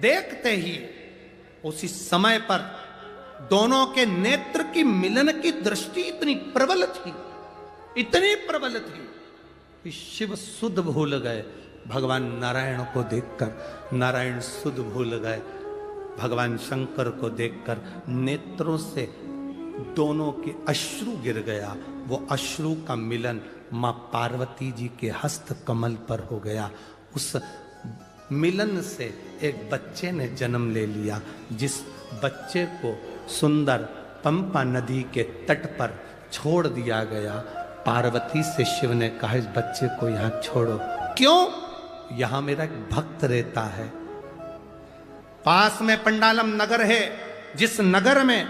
देखते ही उसी समय पर दोनों के नेत्र की मिलन की दृष्टि इतनी प्रबल थी, इतनी प्रबल थी कि शिव सुध भूल गए भगवान नारायण को देखकर, नारायण सुध भूल गए भगवान शंकर को देखकर। नेत्रों से दोनों के अश्रु गिर गया। वो अश्रु का मिलन मां पार्वती जी के हस्त कमल पर हो गया। उस मिलन से एक बच्चे ने जन्म ले लिया, जिस बच्चे को सुंदर पंपा नदी के तट पर छोड़ दिया गया। पार्वती से शिव ने कहा, इस बच्चे को यहां छोड़ो। क्यों? यहां मेरा एक भक्त रहता है, पास में पंडालम नगर है, जिस नगर में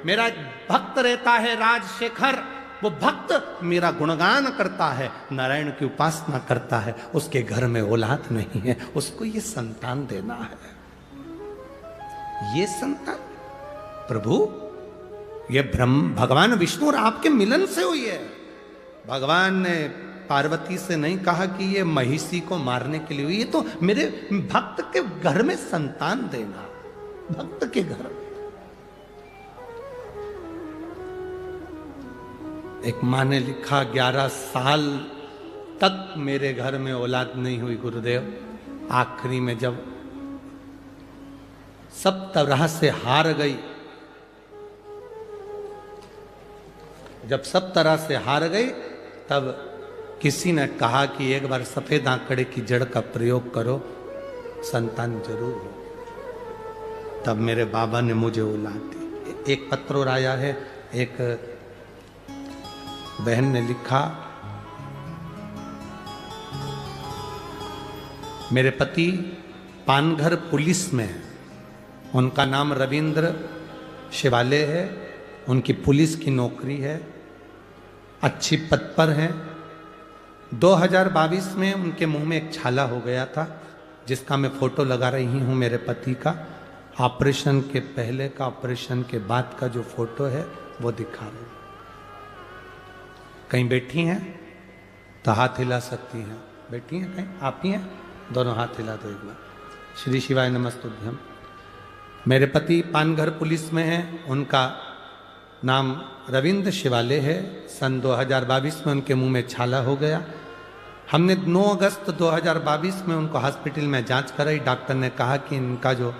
मेरा एक भक्त रहता है राजशेखर। वो भक्त मेरा गुणगान करता है, नारायण की उपासना करता है, उसके घर में औलाद नहीं है, उसको ये संतान देना है। ये संतान प्रभु, ये ब्रह्म भगवान विष्णु और आपके मिलन से हुई है। भगवान ने पार्वती से नहीं कहा कि ये महिषी को मारने के लिए हुई, ये तो मेरे भक्त के घर में संतान देना, भक्त के घर में। एक माँ ने लिखा, 11 साल तक मेरे घर में औलाद नहीं हुई गुरुदेव। आखिरी में जब सब तरह से हार गई, जब सब तरह से हार गई, तब किसी ने कहा कि एक बार सफेद आंकड़े की जड़ का प्रयोग करो, संतान जरूर हो। तब मेरे बाबा ने मुझे औलाद दी। एक पत्र और आया है, एक बहन ने लिखा, मेरे पति पानघर पुलिस में है, उनका नाम रविंद्र शिवाले है, उनकी पुलिस की नौकरी है, अच्छी पद पर है। 2022 में उनके मुंह में एक छाला हो गया था, जिसका मैं फोटो लगा रही हूं मेरे पति का। ऑपरेशन के पहले का, ऑपरेशन के बाद का जो फोटो है वो दिखा रही। कहीं बैठी हैं तो हाथ हिला सकती हैं, बैठी हैं कहीं, आप ही हैं, दोनों हाथ हिला दो एक बार। श्री शिवाय नमस्तुभ्यम। मेरे पति पानघर पुलिस में हैं, उनका नाम रविंद्र शिवाले है। सन 2022 में उनके मुंह में छाला हो गया। हमने 9 अगस्त 2022 में उनको हॉस्पिटल में जांच कराई। डॉक्टर ने कहा कि इनका जो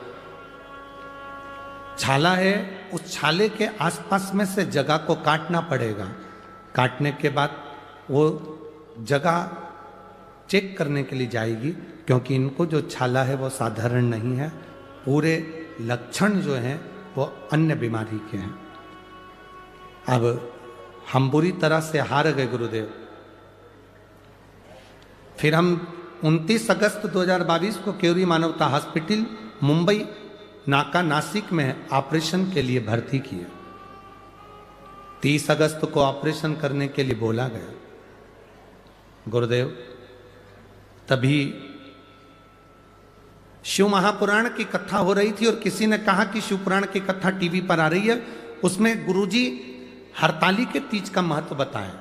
छाला है, उस छाले के आसपास में से जगह को काटना पड़ेगा। काटने के बाद वो जगह चेक करने के लिए जाएगी, क्योंकि इनको जो छाला है वो साधारण नहीं है, पूरे लक्षण जो हैं वो अन्य बीमारी के हैं। अब हम बुरी तरह से हार गए गुरुदेव। फिर हम 29 अगस्त 2022 को केवरी मानवता हॉस्पिटल मुंबई नाका नासिक में ऑपरेशन के लिए भर्ती किए। 30 अगस्त को ऑपरेशन करने के लिए बोला गया गुरुदेव। तभी शिव महापुराण की कथा हो रही थी और किसी ने कहा कि शिव पुराण की कथा टीवी पर आ रही है, उसमें गुरुजी हरताली के तीज का महत्व बताएं।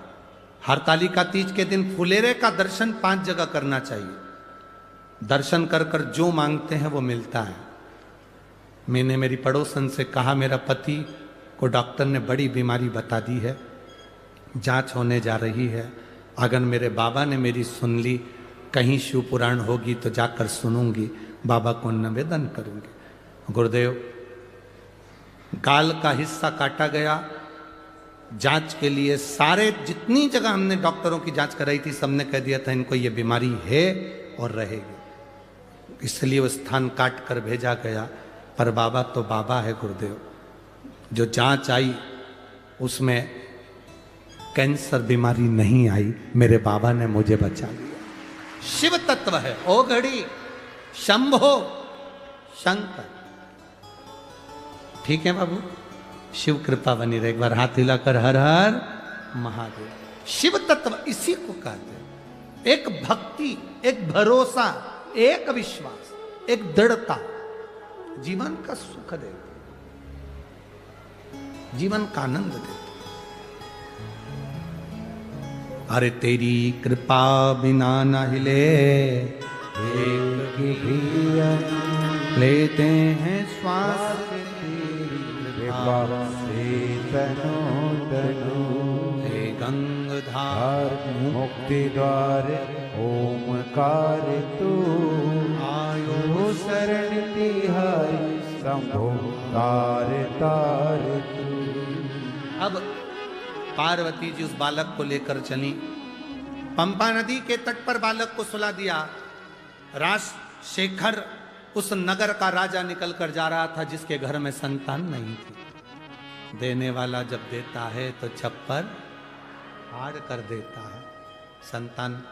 हरताली का तीज के दिन फुलेरे का दर्शन 5 जगह करना चाहिए। दर्शन कर कर जो मांगते हैं वो मिलता है। मैंने मेरी पड़ोसन से कहा, मेरा पति को डॉक्टर ने बड़ी बीमारी बता दी है, जांच होने जा रही है। अगर मेरे बाबा ने मेरी सुन ली, कहीं शिव पुराण होगी तो जाकर सुनूंगी, बाबा को निवेदन करूंगी। गुरुदेव, गाल का हिस्सा काटा गया। जांच के लिए सारे जितनी जगह हमने डॉक्टरों की जांच कराई थी, सबने कह दिया था इनको ये बीमारी है और रहेगी, इसलिए वो स्थान काट कर भेजा गया। पर बाबा तो बाबा है गुरुदेव। जो जांच आई उसमें कैंसर बीमारी नहीं आई, मेरे बाबा ने मुझे बचा लिया। शिव तत्व है। ओ घड़ी शंभो शंकर। ठीक है बाबू, शिव कृपा बनी रहे। एक बार हाथ हिलाकर हर हर महादेव। शिव तत्व इसी को कहते हैं। एक भक्ति, एक भरोसा, एक विश्वास, एक दृढ़ता जीवन का सुख देते, जीवन का आनंद देते। अरे तेरी कृपा बिना न हिले एक भी लेते हैं श्वास, कृपा से तनो तनु हे गंगाधार मुक्ति द्वार ओमकार तू आयो शरण तिहारी शंभो तार तार तू। अब पार्वती जी उस बालक को लेकर चली। पंपा नदी के तट पर बालक को सुला दिया। राजशेखर उस नगर का राजा निकल कर जा रहा था जिसके घर में संतान नहीं थी। देने वाला जब देता है तो छप्पर फाड़ कर देता है। संतान,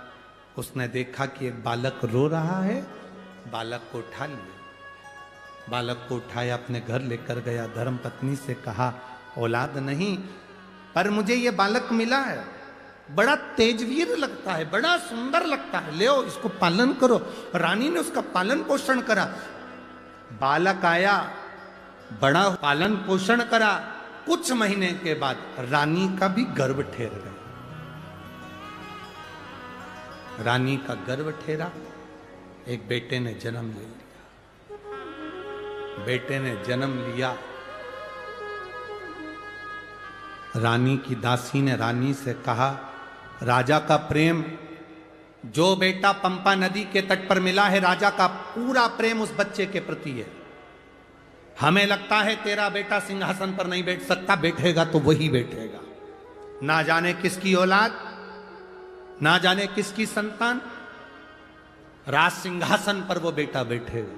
उसने देखा कि एक बालक रो रहा है, बालक को उठा लिया। बालक को उठाया, अपने घर लेकर गया। धर्म पत्नी से कहा, औलाद नहीं, पर मुझे ये बालक मिला है, बड़ा तेजवीर लगता है, बड़ा सुंदर लगता है, ले आओ इसको पालन करो। रानी ने उसका पालन पोषण करा। बालक आया, बड़ा पालन पोषण करा। कुछ महीने के बाद रानी का भी गर्भ ठेर गया। रानी का गर्भ ठेरा, एक बेटे ने जन्म ले लिया। बेटे ने जन्म लिया। रानी की दासी ने रानी से कहा, राजा का प्रेम, जो बेटा पंपा नदी के तट पर मिला है, राजा का पूरा प्रेम उस बच्चे के प्रति है। हमें लगता है तेरा बेटा सिंहासन पर नहीं बैठ सकता, बैठेगा तो वही बैठेगा। ना जाने किसकी औलाद, ना जाने किसकी संतान, राज सिंहासन पर वो बेटा बैठेगा।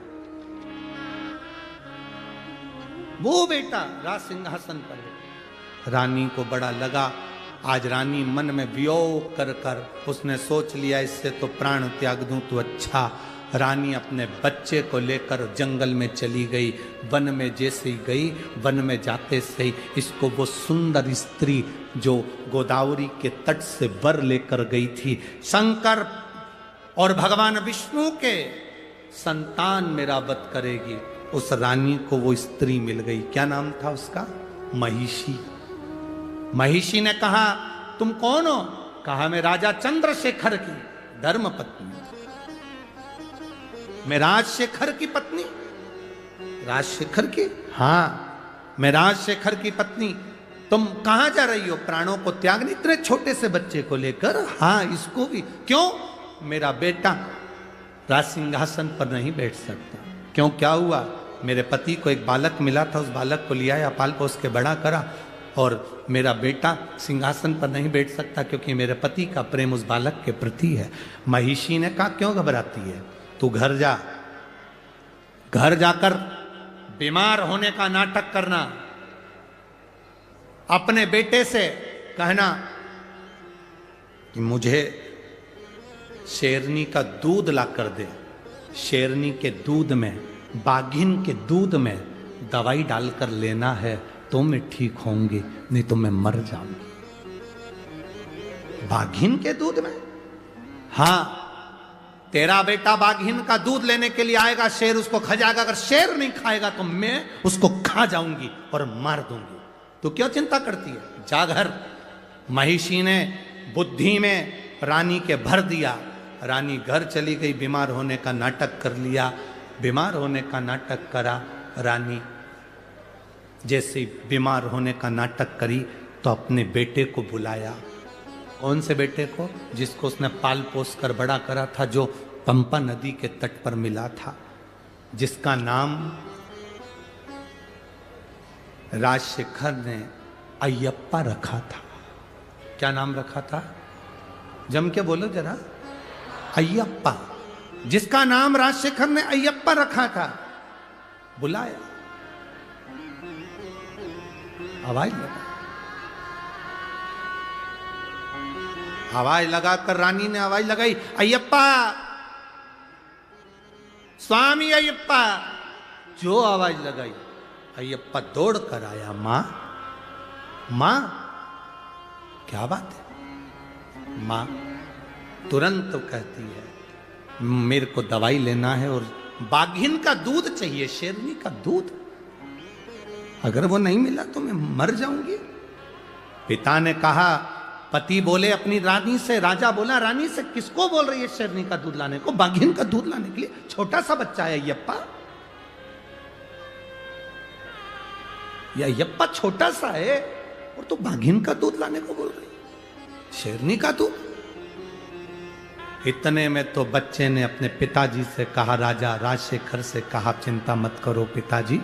वो बेटा राज सिंहासन पर बैठेगा। रानी को बड़ा लगा। आज रानी मन में वियोग कर कर उसने सोच लिया, इससे तो प्राण त्याग दूं तो अच्छा। रानी अपने बच्चे को लेकर जंगल में चली गई। वन में जैसे ही गई, वन में जाते से ही इसको वो सुंदर स्त्री जो गोदावरी के तट से वर लेकर गई थी, शंकर और भगवान विष्णु के संतान मेरा वध करेगी, उस रानी को वो स्त्री मिल गई। क्या नाम था उसका? महिषी। महिषी ने कहा, तुम कौन हो? कहा, मैं राजा चंद्रशेखर की धर्म पत्नी। मैं राजशेखर की पत्नी? राजशेखर की? हाँ, मैं राजशेखर की पत्नी। तुम कहां जा रही हो? प्राणों को त्यागने, इतने छोटे से बच्चे को लेकर? हाँ, इसको भी। क्यों? मेरा बेटा राज सिंहासन पर नहीं बैठ सकता। क्यों, क्या हुआ? मेरे पति को एक बालक मिला था, उस बालक को लिया या पाल पोस के बड़ा करा, और मेरा बेटा सिंहासन पर नहीं बैठ सकता क्योंकि मेरे पति का प्रेम उस बालक के प्रति है। महिषी ने कहा, क्यों घबराती है? तू घर जा, घर जाकर बीमार होने का नाटक करना। अपने बेटे से कहना कि मुझे शेरनी का दूध ला कर दे। शेरनी के दूध में, बाघिन के दूध में दवाई डालकर लेना है तो मैं ठीक होंगी, नहीं तो मैं मर जाऊंगी। बाघिन के दूध में? हाँ, तेरा बेटा बाघिन का दूध लेने के लिए आएगा, शेर उसको खा जाएगा। अगर शेर नहीं खाएगा तो मैं उसको खा जाऊंगी और मार दूंगी। तो क्यों चिंता करती है? जा घर। महिषी ने बुद्धि में रानी के भर दिया। रानी घर चली गई, बीमार होने का नाटक कर लिया। बीमार होने का नाटक करा। रानी जैसे बीमार होने का नाटक करी तो अपने बेटे को बुलाया। कौन से बेटे को? जिसको उसने पाल पोस कर बड़ा करा था, जो पंपा नदी के तट पर मिला था, जिसका नाम राजशेखर ने अयप्पा रखा था। क्या नाम रखा था? जम के बोलो जरा। अयप्पा। जिसका नाम राजशेखर ने अयप्पा रखा था, बुलाया, आवाज लगा। आवाज लगाकर रानी ने आवाज लगाई, अय्यप्पा, स्वामी अय्यप्पा। जो आवाज लगाई, अय्यप्पा दौड़ कर आया। मां, मां, क्या बात है? मां तुरंत तो कहती है, मेरे को दवाई लेना है और बाघिन का दूध चाहिए, शेरनी का दूध। अगर वो नहीं मिला तो मैं मर जाऊंगी। पिता ने कहा, पति बोले अपनी रानी से, राजा बोला रानी से, किसको बोल रही है शेरनी का दूध लाने को? बाघिन का दूध लाने के लिए? छोटा सा बच्चा है अय्यप्पा, या अय्यप्पा छोटा सा है और तो बाघिन का दूध लाने को बोल रही है, शेरनी का दूध। इतने में तो बच्चे ने अपने पिताजी से कहा, राजा राजशेखर से कहा, चिंता मत करो पिताजी,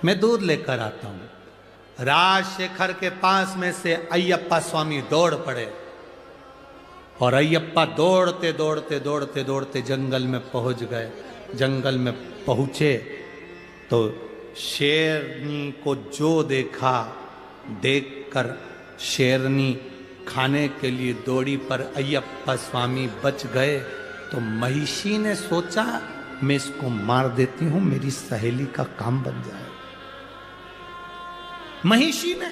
मैं दूध लेकर आता हूं। राजशेखर के पास में से अय्यप्पा स्वामी दौड़ पड़े और अय्यप्पा दौड़ते दौड़ते दौड़ते दौड़ते जंगल में पहुंच गए। जंगल में पहुंचे तो शेरनी को जो देखा, देखकर शेरनी खाने के लिए दौड़ी, पर अय्यप्पा स्वामी बच गए। तो महिषी ने सोचा, मैं इसको मार देती हूं, मेरी सहेली का काम बन जाए। महिषी ने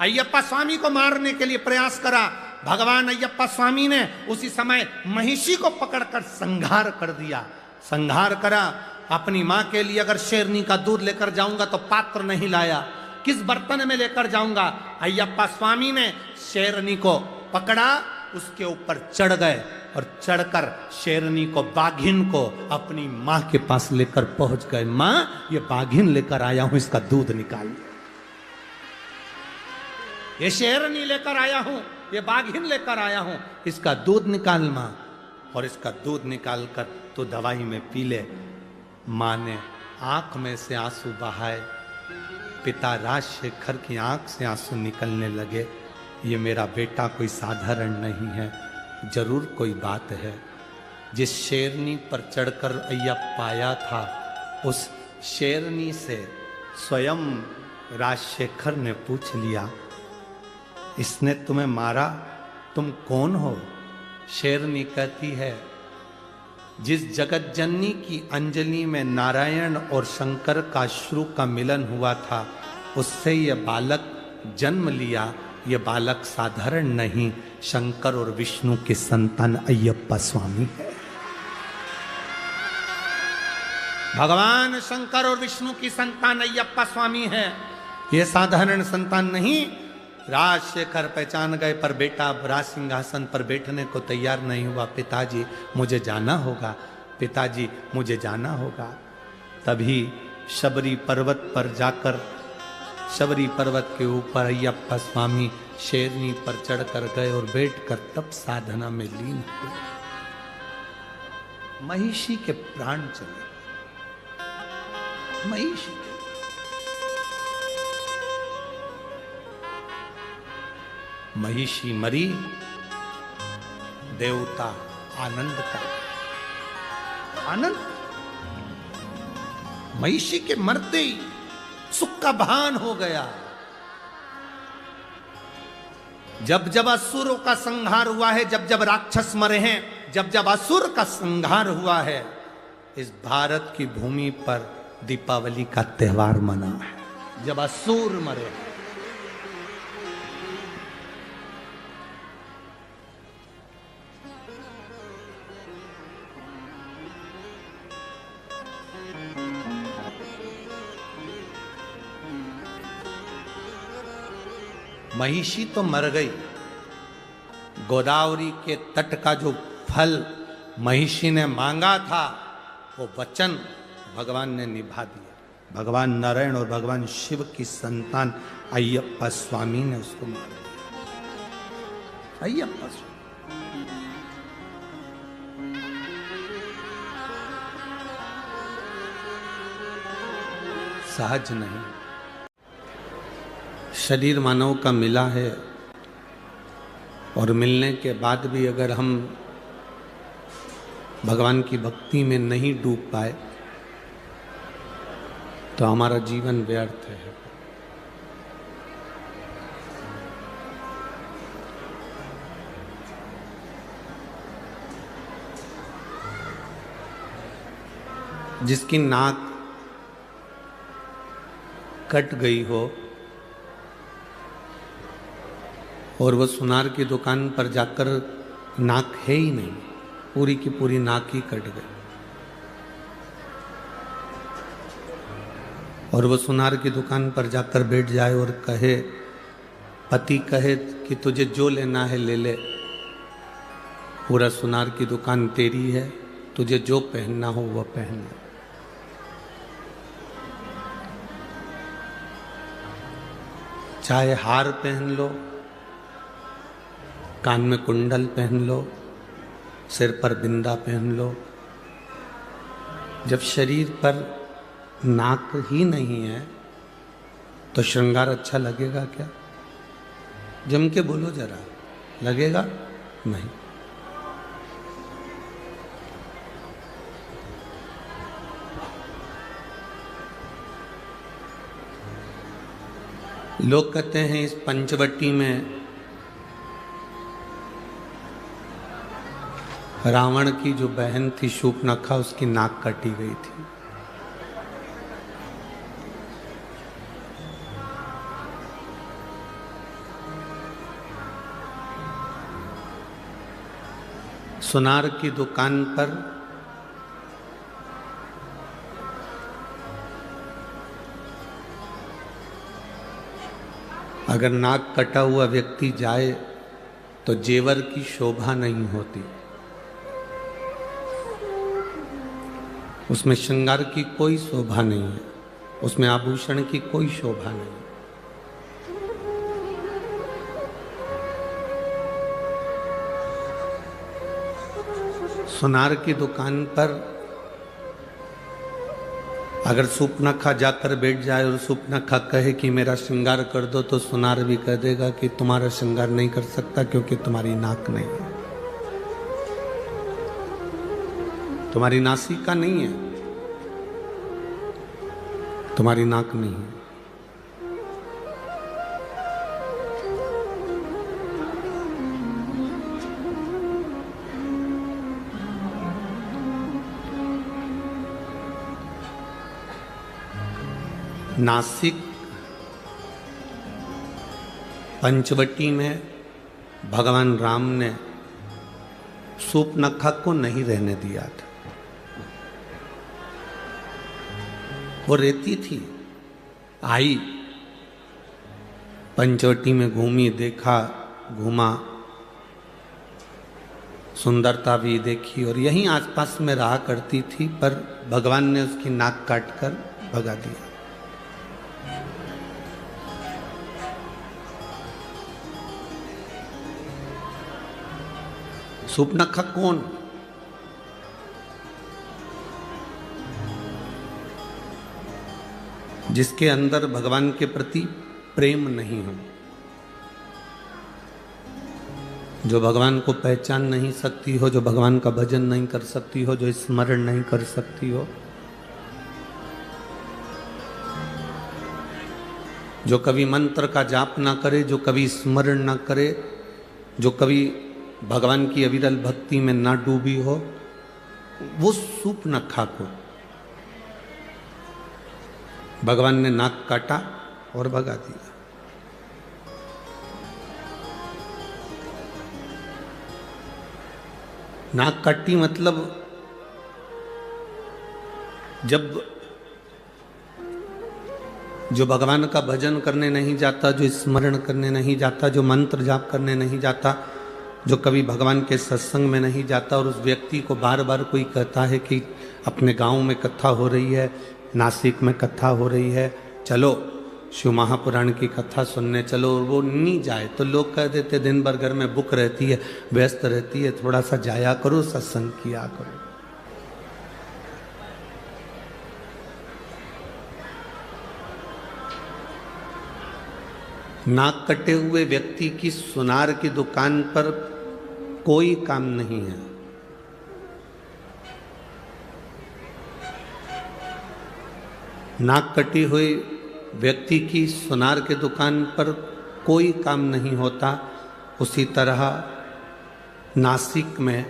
अय्यप्पा स्वामी को मारने के लिए प्रयास करा। भगवान अय्यप्पा स्वामी ने उसी समय महिषी को पकड़कर संहार कर दिया। संहार करा। अपनी मां के लिए अगर शेरनी का दूध लेकर जाऊंगा तो पात्र नहीं लाया, किस बर्तन में लेकर जाऊंगा? अय्यप्पा स्वामी ने शेरनी को पकड़ा, उसके ऊपर चढ़ गए और चढ़कर शेरनी को, बाघिन को अपनी मां के पास लेकर पहुंच गए। मां, ये बाघिन लेकर आया हूं, इसका दूध निकाल। ये शेरनी लेकर आया हूं, ये बाघिन लेकर आया हूं, इसका दूध निकाल मां। और इसका दूध निकाल कर तो दवाई में पी ले। मां ने आंख में से आंसू बहाए। पिता राजशेखर की आंख से आंसू निकलने लगे। ये मेरा बेटा कोई साधारण नहीं है, जरूर कोई बात है। जिस शेरनी पर चढ़कर अय्यप्पा आया था, उस शेरनी से स्वयं राजशेखर ने पूछ लिया, इसने तुम्हें मारा, तुम कौन हो? शेरनी कहती है, जिस जगत जननी की अंजलि में नारायण और शंकर का श्रु का मिलन हुआ था, उससे यह बालक जन्म लिया। यह बालक साधारण नहीं, शंकर और विष्णु के संतान अय्यप्पा स्वामी है। भगवान शंकर और विष्णु की संतान अय्यप्पा स्वामी है, यह साधारण संतान नहीं। राजशेखर पहचान गए, पर बेटा राज सिंहासन पर बैठने को तैयार नहीं हुआ। पिताजी मुझे जाना होगा, पिताजी मुझे जाना होगा। तभी शबरी पर्वत पर जाकर, शबरी पर्वत के ऊपर अय्यप्पा स्वामी शेरनी पर चढ़कर गए और बैठकर तप साधना में लीन हुए। महिषी के प्राण चले। महिषी महिषी मरी, देवता आनंद कर आनंद। महिषी के मरते ही सुख का भान हो गया। जब जब असुरों का संहार हुआ है, जब जब राक्षस मरे हैं, जब जब असुर का संहार हुआ है, इस भारत की भूमि पर दीपावली का त्योहार मना है। जब असुर मरे, महिषी तो मर गई। गोदावरी के तट का जो फल महिषी ने मांगा था, वो वचन भगवान ने निभा दिया। भगवान नारायण और भगवान शिव की संतान अय्यप्पा स्वामी ने उसको मार दिया। अय्यप्पा स्वामी सहज नहीं। शरीर मानव का मिला है और मिलने के बाद भी अगर हम भगवान की भक्ति में नहीं डूब पाए तो हमारा जीवन व्यर्थ है। जिसकी नाक कट गई हो और वो सुनार की दुकान पर जाकर नाक है ही नहीं, पूरी की पूरी नाक ही कट गई, और वो सुनार की दुकान पर जाकर बैठ जाए और कहे, पति कहे कि तुझे जो लेना है ले ले, पूरा सुनार की दुकान तेरी है, तुझे जो पहनना हो वह पहन ले। चाहे हार पहन लो, कान में कुंडल पहन लो, सिर पर बिंदा पहन लो, जब शरीर पर नाक ही नहीं है तो श्रृंगार अच्छा लगेगा क्या? जम के बोलो जरा, लगेगा नहीं। लोग कहते हैं इस पंचवटी में रावण की जो बहन थी शूर्पणखा, उसकी नाक काटी गई थी। सुनार की दुकान पर अगर नाक कटा हुआ व्यक्ति जाए तो जेवर की शोभा नहीं होती, उसमें श्रृंगार की कोई शोभा नहीं है, उसमें आभूषण की कोई शोभा नहीं। सुनार की दुकान पर अगर शूर्पणखा जाकर बैठ जाए और शूर्पणखा कहे कि मेरा श्रृंगार कर दो, तो सुनार भी कह देगा कि तुम्हारा श्रृंगार नहीं कर सकता क्योंकि तुम्हारी नाक नहीं है, तुम्हारी नासिका नहीं है, तुम्हारी नाक नहीं है। नासिक पंचवटी में भगवान राम ने शूर्पणखा को नहीं रहने दिया था। वो रहती थी, आई पंचवटी में, घूमी, देखा, घूमा, सुंदरता भी देखी और यहीं आसपास में रहा करती थी, पर भगवान ने उसकी नाक काटकर भगा दिया। शूर्पणखा कौन? जिसके अंदर भगवान के प्रति प्रेम नहीं हो, जो भगवान को पहचान नहीं सकती हो, जो भगवान का भजन नहीं कर सकती हो, जो स्मरण नहीं कर सकती हो, जो कभी मंत्र का जाप ना करे, जो कभी स्मरण ना करे, जो कभी भगवान की अविरल भक्ति में ना डूबी हो, वो शूर्पणखा को भगवान ने नाक काटा और भगा दिया। नाक काटी मतलब जब जो भगवान का भजन करने नहीं जाता, जो स्मरण करने नहीं जाता, जो मंत्र जाप करने नहीं जाता, जो कभी भगवान के सत्संग में नहीं जाता, और उस व्यक्ति को बार बार कोई कहता है कि अपने गांव में कथा हो रही है, नासिक में कथा हो रही है, चलो शिव महापुराण की कथा सुनने चलो, और वो नहीं जाए तो लोग कह देते दिन भर घर में बुक रहती है, व्यस्त रहती है, थोड़ा सा जाया करो, सत्संग किया करो। नाक कटे हुए व्यक्ति की सुनार की दुकान पर कोई काम नहीं है। नाक कटी हुई व्यक्ति की सुनार के दुकान पर कोई काम नहीं होता। उसी तरह नासिक में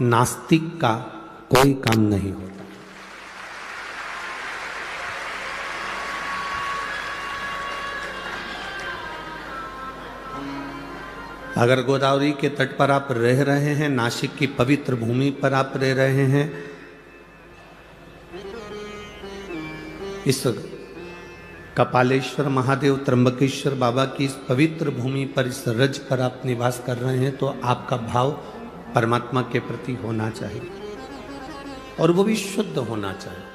नास्तिक का कोई काम नहीं होता। अगर गोदावरी के तट पर आप रह रहे हैं, नासिक की पवित्र भूमि पर आप रह रहे हैं, इस कपालेश्वर महादेव त्र्यंबकेश्वर बाबा की इस पवित्र भूमि पर, इस रज पर आप निवास कर रहे हैं, तो आपका भाव परमात्मा के प्रति होना चाहिए और वो भी शुद्ध होना चाहिए।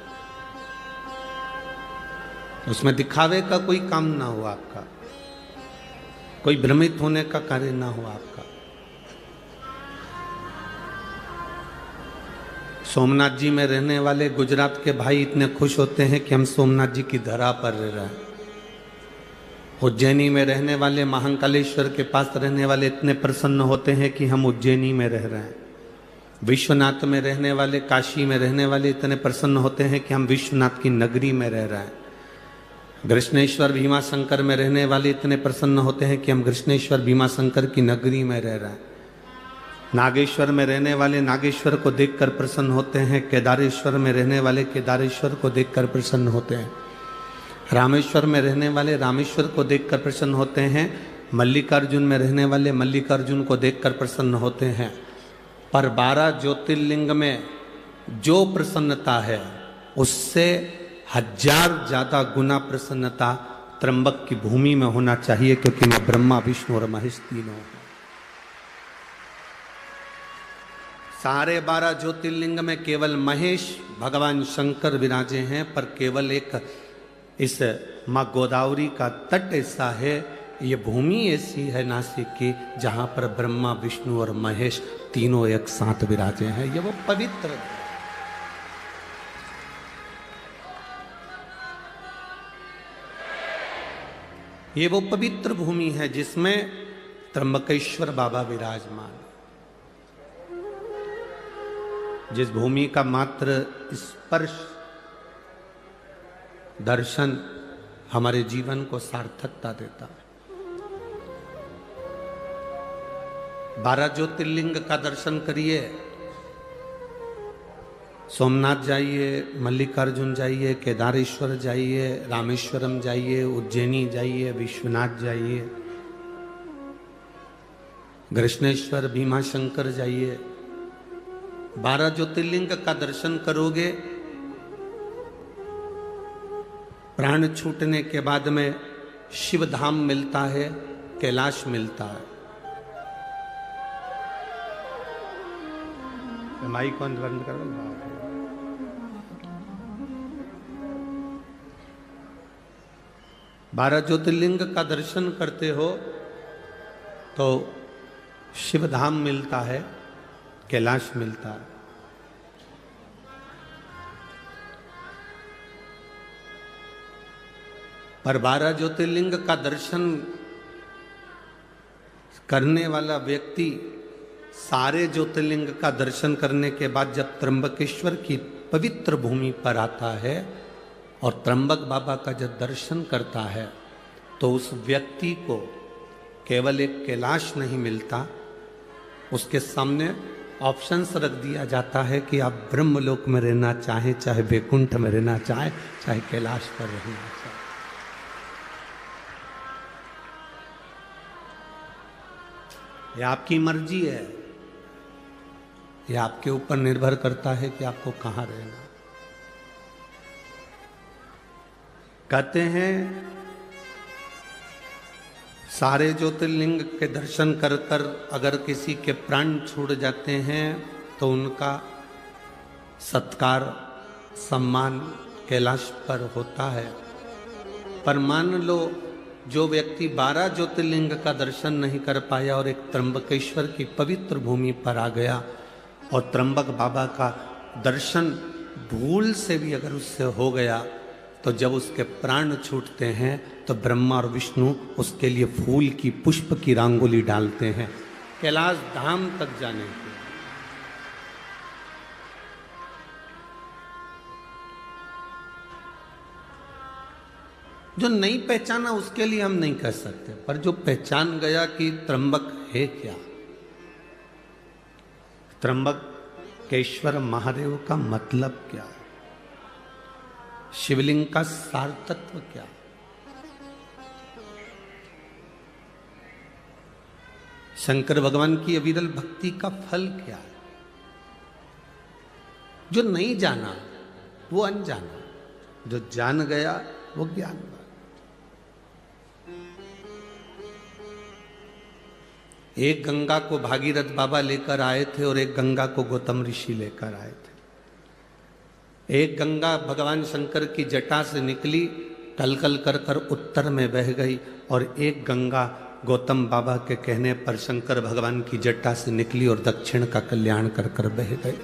उसमें दिखावे का कोई काम ना हो आपका, कोई भ्रमित होने का कार्य ना हो आपका। सोमनाथ जी में रहने वाले गुजरात के भाई इतने खुश होते हैं कि हम सोमनाथ जी की धरा पर रह रहे हैं। उज्जैनी में रहने वाले महाकालेश्वर के पास रहने वाले इतने प्रसन्न होते हैं कि हम उज्जैनी में रह रहे हैं। विश्वनाथ में रहने वाले, काशी में रहने वाले इतने प्रसन्न होते हैं कि हम विश्वनाथ की नगरी में रह रहे हैं। कृष्णेश्वर भीमाशंकर में रहने वाले इतने प्रसन्न होते हैं कि हम कृष्णेश्वर भीमाशंकर की नगरी में रह रहे हैं। नागेश्वर में रहने वाले नागेश्वर को देखकर प्रसन्न होते हैं। केदारेश्वर में रहने वाले केदारेश्वर को देखकर प्रसन्न होते हैं। रामेश्वर में रहने वाले रामेश्वर को देखकर प्रसन्न होते हैं। मल्लिकार्जुन में रहने वाले मल्लिकार्जुन को देखकर प्रसन्न होते हैं। पर 12 ज्योतिर्लिंग में जो प्रसन्नता है उससे 1000 ज्यादा गुना प्रसन्नता त्र्यंबक की भूमि में होना चाहिए, क्योंकि मैं ब्रह्मा विष्णु और महेश तीनों हूं। सारे 12 ज्योतिर्लिंग में केवल महेश भगवान शंकर विराजे हैं, पर केवल एक इस माँ गोदावरी का तट ऐसा है, ये भूमि ऐसी है नासिक की, जहां पर ब्रह्मा विष्णु और महेश तीनों एक साथ विराजे हैं। ये वो पवित्र है। ये वो पवित्र भूमि है जिसमें त्र्यंबकेश्वर बाबा विराजमान, जिस भूमि का मात्र स्पर्श दर्शन हमारे जीवन को सार्थकता देता है। 12 ज्योतिर्लिंग का दर्शन करिए, सोमनाथ जाइए, मल्लिकार्जुन जाइए, केदारेश्वर जाइए, रामेश्वरम जाइए, उज्जैनी जाइए, विश्वनाथ जाइए, कृष्णेश्वर भीमाशंकर जाइए। 12 ज्योतिर्लिंग का दर्शन करोगे, प्राण छूटने के बाद में शिव धाम मिलता है, कैलाश मिलता है। माइक बंद करो। 12 ज्योतिर्लिंग का दर्शन करते हो तो शिव धाम मिलता है, कैलाश मिलता है। पर 12 ज्योतिर्लिंग का दर्शन करने वाला व्यक्ति सारे ज्योतिर्लिंग का दर्शन करने के बाद जब त्र्यंबकेश्वर की पवित्र भूमि पर आता है और त्र्यंबक बाबा का जब दर्शन करता है, तो उस व्यक्ति को केवल एक कैलाश नहीं मिलता, उसके सामने ऑप्शंस रख दिया जाता है कि आप ब्रह्मलोक में रहना चाहें, चाहे वैकुंठ में रहना चाहें, चाहे कैलाश पर रहना चाहें। ये आपकी मर्जी है, ये आपके ऊपर निर्भर करता है कि आपको कहाँ रहना। कहते हैं सारे ज्योतिर्लिंग के दर्शन कर कर अगर किसी के प्राण छूट जाते हैं तो उनका सत्कार सम्मान कैलाश पर होता है। पर मान लो जो व्यक्ति 12 ज्योतिर्लिंग का दर्शन नहीं कर पाया और एक त्र्यंबकेश्वर की पवित्र भूमि पर आ गया और त्र्यंबक बाबा का दर्शन भूल से भी अगर उससे हो गया, तो जब उसके प्राण छूटते हैं तो ब्रह्मा और विष्णु उसके लिए फूल की पुष्प की रंगोली डालते हैं कैलाश धाम तक जाने के। जो नहीं पहचाना उसके लिए हम नहीं कह सकते, पर जो पहचान गया कि त्र्यंबक है क्या, त्र्यंबकेश्वर महादेव का मतलब क्या है, शिवलिंग का सार तत्व क्या। शंकर भगवान की अविरल भक्ति का फल क्या है? जो नहीं जाना वो अनजाना, जो जान गया वो ज्ञानवान। एक गंगा को भागीरथ बाबा लेकर आए थे और एक गंगा को गौतम ऋषि लेकर आए थे। एक गंगा भगवान शंकर की जटा से निकली, टलकल कर कर उत्तर में बह गई, और एक गंगा गौतम बाबा के कहने पर शंकर भगवान की जटा से निकली और दक्षिण का कल्याण कर कर बह गई।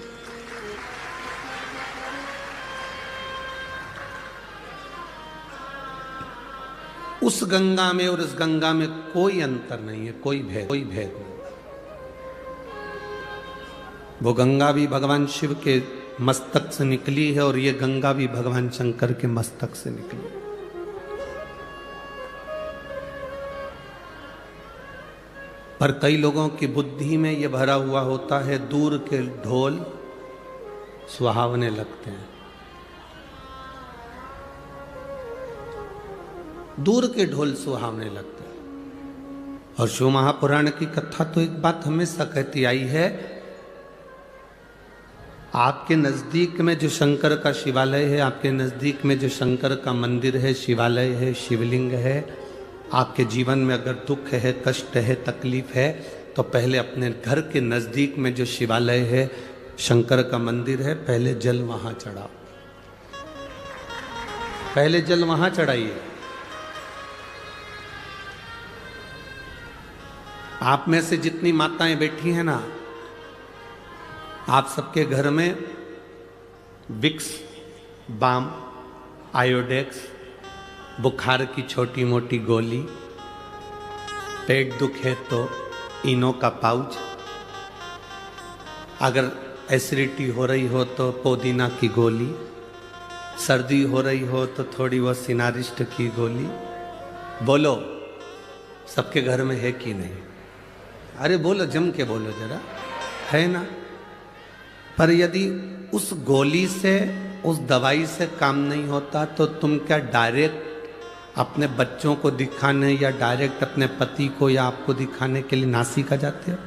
उस गंगा में और इस गंगा में कोई अंतर नहीं है, कोई भेद नहीं। वो गंगा भी भगवान शिव के मस्तक से निकली है और ये गंगा भी भगवान शंकर के मस्तक से निकली। पर कई लोगों की बुद्धि में यह भरा हुआ होता है, दूर के ढोल सुहावने लगते हैं। दूर के ढोल सुहावने लगते हैं। और शिव महापुराण की कथा तो एक बात हमेशा कहती आई है, आपके नजदीक में जो शंकर का शिवालय है, आपके नजदीक में जो शंकर का मंदिर है, शिवालय है, शिवलिंग है, आपके जीवन में अगर दुख है, कष्ट है, तकलीफ है, तो पहले अपने घर के नजदीक में जो शिवालय है, शंकर का मंदिर है, पहले जल वहां चढ़ाओ। पहले जल वहां चढ़ाइए। आप में से जितनी माताएं बैठी हैं ना, आप सबके घर में विक्स, बाम, आयोडेक्स, बुखार की छोटी मोटी गोली, पेट दुखे तो इनो का पाउच, अगर एसिडिटी हो रही हो तो पुदीना की गोली, सर्दी हो रही हो तो थोड़ी वो सिनारिस्ट की गोली। बोलो, सबके घर में है कि नहीं? अरे बोलो, जम के बोलो जरा, है ना? पर यदि उस गोली से, उस दवाई से काम नहीं होता तो तुम क्या डायरेक्ट अपने बच्चों को दिखाने या डायरेक्ट अपने पति को या आपको दिखाने के लिए नासिका जाते हो?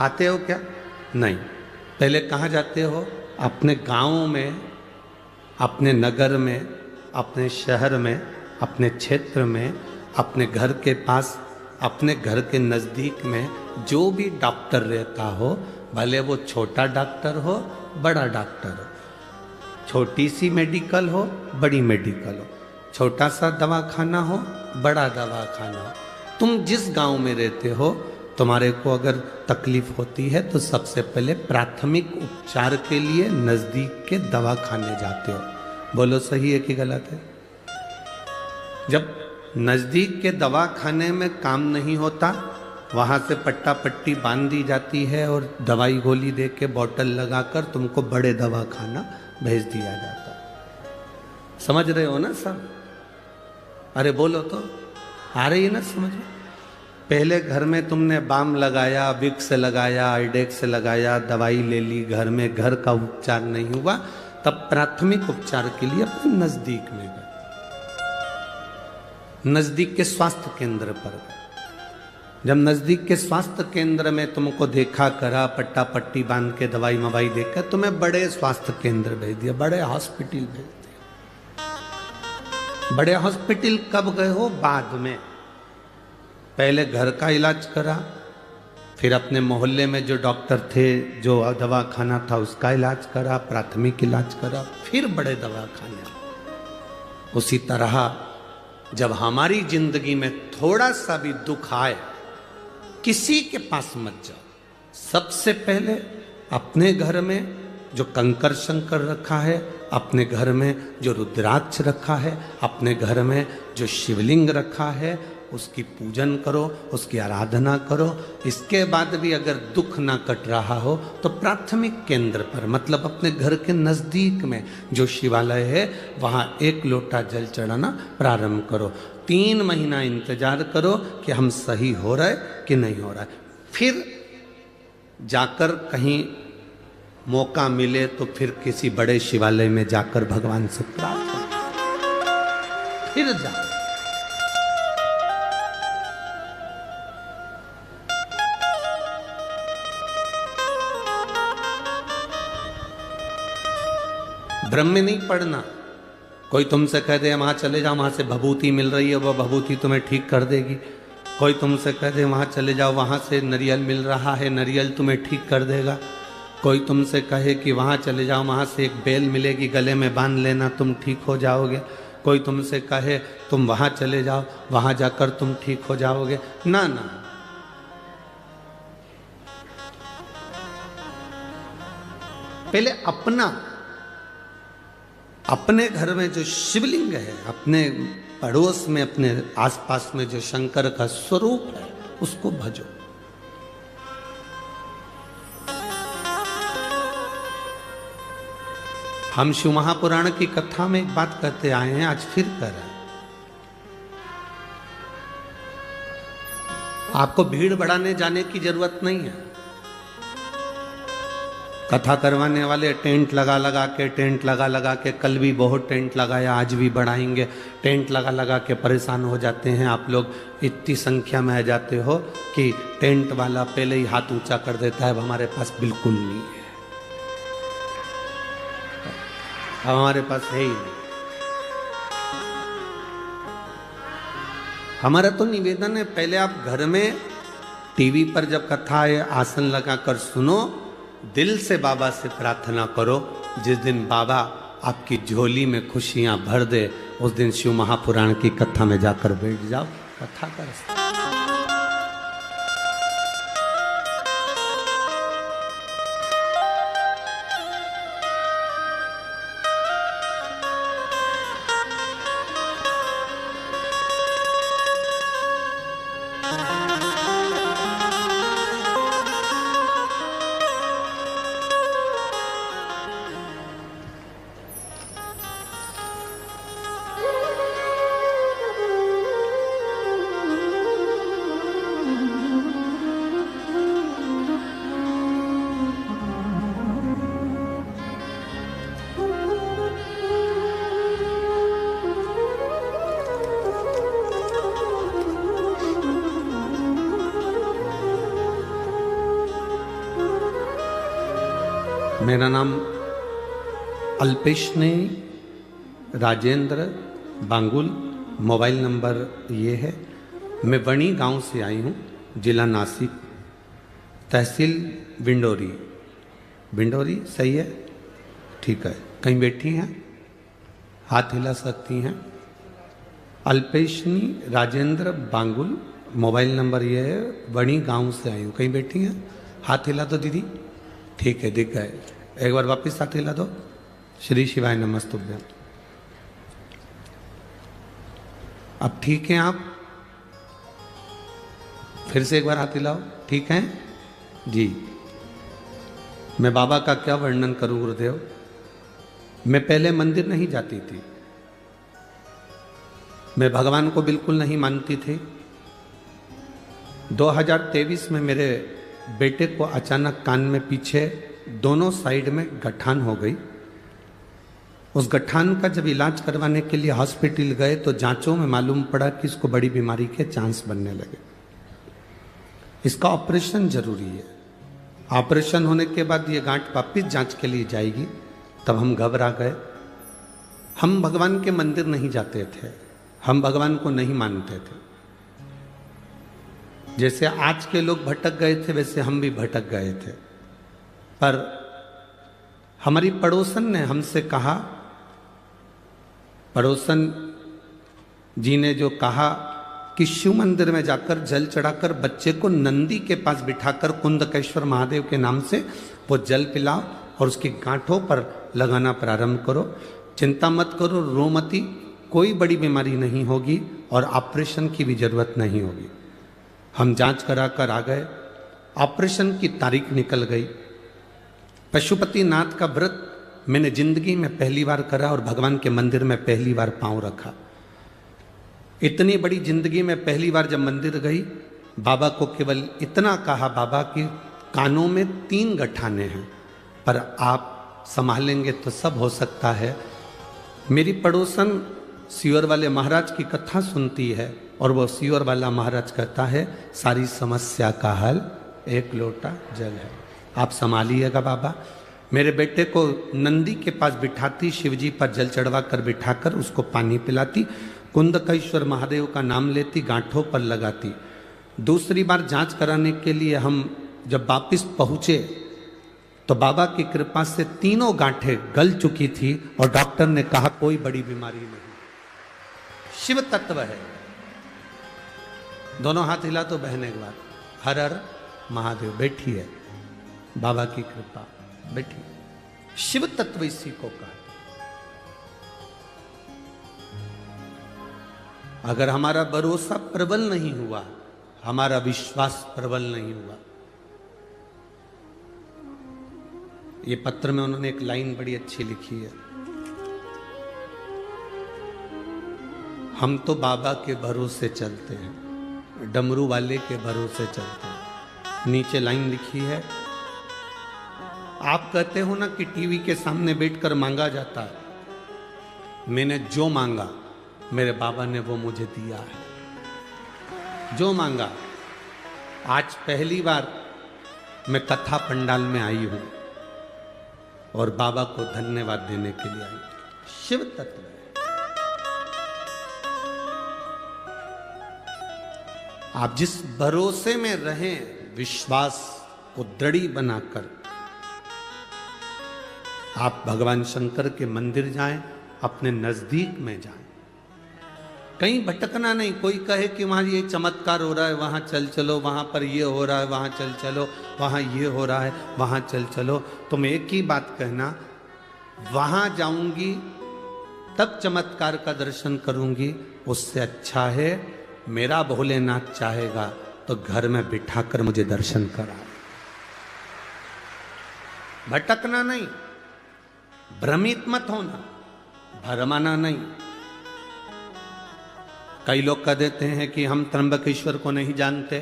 आते हो क्या? नहीं। पहले कहाँ जाते हो? अपने गांव में, अपने नगर में, अपने शहर में, अपने क्षेत्र में, अपने घर के पास, अपने घर के नज़दीक में जो भी डॉक्टर रहता हो, भले वो छोटा डॉक्टर हो, बड़ा डॉक्टर हो, छोटी सी मेडिकल हो, बड़ी मेडिकल हो, छोटा सा दवाखाना हो, बड़ा दवाखाना हो, तुम जिस गांव में रहते हो, तुम्हारे को अगर तकलीफ होती है तो सबसे पहले प्राथमिक उपचार के लिए नज़दीक के दवाखाने जाते हो। बोलो, सही है कि गलत है? जब नज़दीक के दवाखाने में काम नहीं होता, वहाँ से पट्टा पट्टी बांध दी जाती है और दवाई गोली दे के बॉटल लगाकर तुमको बड़े दवाखाना भेज दिया जाता। समझ रहे हो ना सब? अरे बोलो तो, आ रही है ना समझ में? पहले घर में तुमने बाम लगाया, विक्स लगाया, आइडेक्स लगाया, दवाई ले ली, घर में घर का उपचार नहीं हुआ, तब प्राथमिक उपचार के लिए अपने नज़दीक में गए, नज़दीक के स्वास्थ्य केंद्र पर गए। जब नज़दीक के स्वास्थ्य केंद्र में तुमको देखा करा, पट्टा पट्टी बांध के दवाई मवाई देकर तुम्हें बड़े स्वास्थ्य केंद्र भेज दिया, बड़े हॉस्पिटल भेज दिया। बड़े हॉस्पिटल कब गए हो? बाद में। पहले घर का इलाज करा, फिर अपने मोहल्ले में जो डॉक्टर थे, जो दवाखाना था, उसका इलाज करा, प्राथमिक इलाज करा, फिर बड़े दवाखाने। उसी तरह जब हमारी जिंदगी में थोड़ा सा भी दुख आए, किसी के पास मत जाओ, सबसे पहले अपने घर में जो कंकर शंकर रखा है, अपने घर में जो रुद्राक्ष रखा है, अपने घर में जो शिवलिंग रखा है, उसकी पूजन करो, उसकी आराधना करो। इसके बाद भी अगर दुख ना कट रहा हो तो प्राथमिक केंद्र पर, मतलब अपने घर के नज़दीक में जो शिवालय है, वहाँ 1 लोटा जल चढ़ाना प्रारंभ करो। 3 महीना इंतजार करो कि हम सही हो रहा है कि नहीं हो रहा है। फिर जाकर कहीं मौका मिले तो फिर किसी बड़े शिवालय में जाकर भगवान से प्रार्थना, फिर जा। भ्रम में नहीं पड़ना। कोई तुमसे कह दे वहां चले जाओ, वहां से भभूति मिल रही है, वह भभूति तुम्हें ठीक कर देगी। कोई तुमसे कह दे वहां चले जाओ, वहां से नारियल मिल रहा है, नारियल तुम्हें ठीक कर देगा। कोई तुमसे कहे कि वहां चले जाओ, वहां से एक बेल मिलेगी, गले में बांध लेना, तुम ठीक हो जाओगे। कोई तुमसे कहे तुम वहां चले जाओ, वहां जाकर तुम ठीक हो जाओगे। ना ना, पहले अपने घर में जो शिवलिंग है, अपने पड़ोस में, अपने आसपास में जो शंकर का स्वरूप है, उसको भजो। हम शिव महापुराण की कथा में एक बात कहते आए हैं, आज फिर कर रहे हैं। आपको भीड़ बढ़ाने जाने की जरूरत नहीं है। कथा करवाने वाले टेंट लगा के, कल भी बहुत टेंट लगाया, आज भी बढ़ाएंगे। टेंट लगा के परेशान हो जाते हैं आप लोग, इतनी संख्या में आ जाते हो कि टेंट वाला पहले ही हाथ ऊंचा कर देता है, अब हमारे पास बिल्कुल नहीं है, अब हमारे पास है ही नहीं। हमारा तो निवेदन है, पहले आप घर में टीवी पर जब कथा है आसन लगाकर सुनो, दिल से बाबा से प्रार्थना करो। जिस दिन बाबा आपकी झोली में खुशियां भर दे, उस दिन शिव महापुराण की कथा में जाकर बैठ जाओ, कथा कर। मेरा नाम अल्पेशनी राजेंद्र बांगुल, मोबाइल नंबर ये है। मैं वणी गांव से आई हूँ, जिला नासिक, तहसील बिंडोरी। बिंडोरी सही है? ठीक है। कहीं बैठी हैं? हाथ हिला सकती हैं। अल्पेशनी राजेंद्र बांगुल, मोबाइल नंबर ये है, वणी गांव से आई हूँ। कहीं बैठी हैं? हाथ हिला दो दीदी। ठीक है, दिख गए। एक बार वापिस हाथ हिला दो। श्री शिवाय नमस्तुभ्यम। अब ठीक हैं आप? फिर से एक बार हाथ हिलाओ। ठीक हैं जी। मैं बाबा का क्या वर्णन करूं गुरुदेव। मैं पहले मंदिर नहीं जाती थी, मैं भगवान को बिल्कुल नहीं मानती थी। 2023 में मेरे बेटे को अचानक कान में पीछे दोनों साइड में गठान हो गई। उस गठान का जब इलाज करवाने के लिए हॉस्पिटल गए तो जांचों में मालूम पड़ा कि इसको बड़ी बीमारी के चांस बनने लगे। इसका ऑपरेशन जरूरी है। ऑपरेशन होने के बाद ये गांठ वापिस जांच के लिए जाएगी। तब हम घबरा गए। हम भगवान के मंदिर नहीं जाते थे, हम भगवान को नहीं मानते थे। जैसे आज के लोग भटक गए थे वैसे हम भी भटक गए थे। पर हमारी पड़ोसन ने हमसे कहा, पड़ोसन जी ने जो कहा कि शिव मंदिर में जाकर जल चढ़ाकर बच्चे को नंदी के पास बिठाकर कुंदकेश्वर महादेव के नाम से वो जल पिलाओ और उसकी गांठों पर लगाना प्रारंभ करो। चिंता मत करो, रो मती, कोई बड़ी बीमारी नहीं होगी और ऑपरेशन की भी जरूरत नहीं होगी। हम जांच कराकर आ गए। ऑपरेशन की तारीख निकल गई। पशुपतिनाथ का व्रत मैंने जिंदगी में पहली बार करा और भगवान के मंदिर में पहली बार पांव रखा। इतनी बड़ी जिंदगी में पहली बार जब मंदिर गई, बाबा को केवल इतना कहा, बाबा की कानों में 3 गठाने हैं, पर आप संभालेंगे तो सब हो सकता है। मेरी पड़ोसन सीवर वाले महाराज की कथा सुनती है और वो सीवर वाला महाराज कहता है सारी समस्या का हल एक लोटा जल है। आप संभालिएगा बाबा। मेरे बेटे को नंदी के पास बिठाती, शिवजी पर जल चढ़वा कर बिठाकर उसको पानी पिलाती, कुंदकेश्वर महादेव का नाम लेती, गांठों पर लगाती। दूसरी बार जांच कराने के लिए हम जब वापिस पहुंचे तो बाबा की कृपा से तीनों गांठें गल चुकी थी और डॉक्टर ने कहा कोई बड़ी बीमारी नहीं, शिव तत्व है। दोनों हाथ हिला तो बहने के बाद हर हर महादेव। बैठी है, बाबा की कृपा, बैठी। शिव तत्व इसी को कहा। अगर हमारा भरोसा प्रबल नहीं हुआ, हमारा विश्वास प्रबल नहीं हुआ। ये पत्र में उन्होंने एक लाइन बड़ी अच्छी लिखी है, हम तो बाबा के भरोसे चलते हैं, डमरू वाले के भरोसे चलते हैं। नीचे लाइन लिखी है, आप कहते हो ना कि टीवी के सामने बैठकर मांगा जाता है, मैंने जो मांगा मेरे बाबा ने वो मुझे दिया है। जो मांगा, आज पहली बार मैं कथा पंडाल में आई हूं और बाबा को धन्यवाद देने के लिए आई। शिव तत्व है। आप जिस भरोसे में रहें, विश्वास को दृढ़ी बनाकर आप भगवान शंकर के मंदिर जाएं, अपने नजदीक में जाएं, कहीं भटकना नहीं। कोई कहे कि वहां ये चमत्कार हो रहा है, वहां चल चलो, वहां पर ये हो रहा है, वहां चल चलो, वहां ये हो रहा है, वहां चल चलो। तुम एक ही बात कहना, वहां जाऊंगी तब चमत्कार का दर्शन करूंगी, उससे अच्छा है मेरा भोलेनाथ चाहेगा तो घर में बिठाकर मुझे दर्शन कराए। भटकना नहीं, भ्रमित मत होना, भरमाना नहीं। कई लोग कह देते हैं कि हम त्र्यंबकेश्वर को नहीं जानते,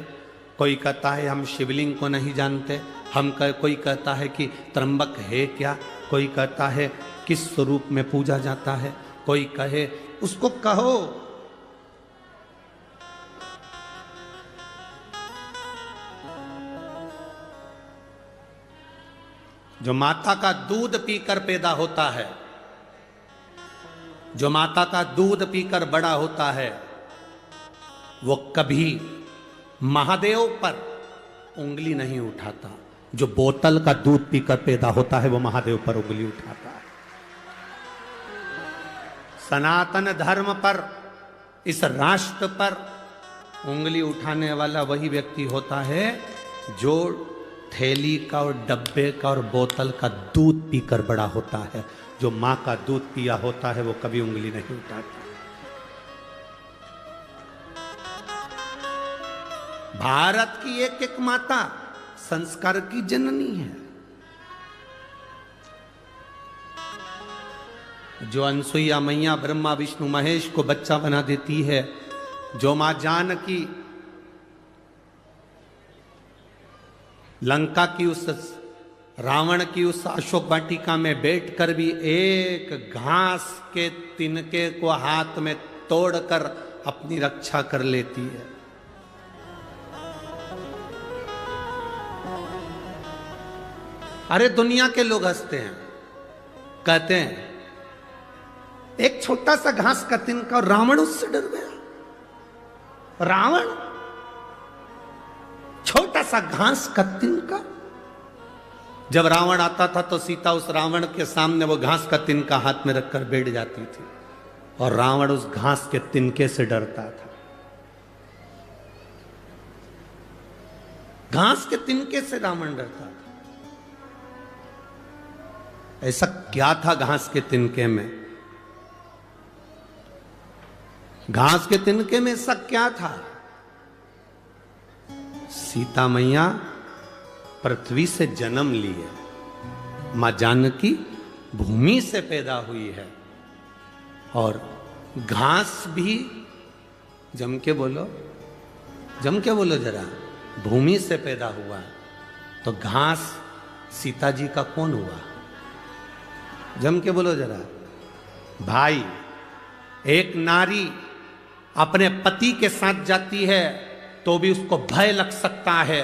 कोई कहता है हम शिवलिंग को नहीं जानते, कोई कहता है कि त्र्यंबक है क्या, कोई कहता है किस स्वरूप में पूजा जाता है, कोई कहे, उसको कहो। जो माता का दूध पीकर पैदा होता है, जो माता का दूध पीकर बड़ा होता है, वो कभी महादेव पर उंगली नहीं उठाता। जो बोतल का दूध पीकर पैदा होता है वो महादेव पर उंगली उठाता है। सनातन धर्म पर, इस राष्ट्र पर उंगली उठाने वाला वही व्यक्ति होता है जो थैली का और डब्बे का और बोतल का दूध पीकर बड़ा होता है। जो मां का दूध पिया होता है वो कभी उंगली नहीं उठाता। भारत की एक एक माता संस्कार की जननी है। जो अनसुईया मैया ब्रह्मा विष्णु महेश को बच्चा बना देती है, जो मां जानकी लंका की उस रावण की उस अशोक वाटिका में बैठकर भी एक घास के तिनके को हाथ में तोड़कर अपनी रक्षा कर लेती है। अरे दुनिया के लोग हंसते हैं, कहते हैं एक छोटा सा घास का तिनका और रावण उससे डर गया। रावण, छोटा सा घास का तिनका। जब रावण आता था तो सीता उस रावण के सामने वो घास का तिनका हाथ में रखकर बैठ जाती थी और रावण उस घास के तिनके से डरता था। घास के तिनके से रावण डरता था। ऐसा क्या था घास के तिनके में? घास के तिनके में ऐसा क्या था? सीता मैया पृथ्वी से जन्म ली है, मां जानकी भूमि से पैदा हुई है, और घास भी, जम के बोलो, जम के बोलो जरा, भूमि से पैदा हुआ। तो घास सीता जी का कौन हुआ? जम के बोलो जरा भाई। एक नारी अपने पति के साथ जाती है तो भी उसको भय लग सकता है,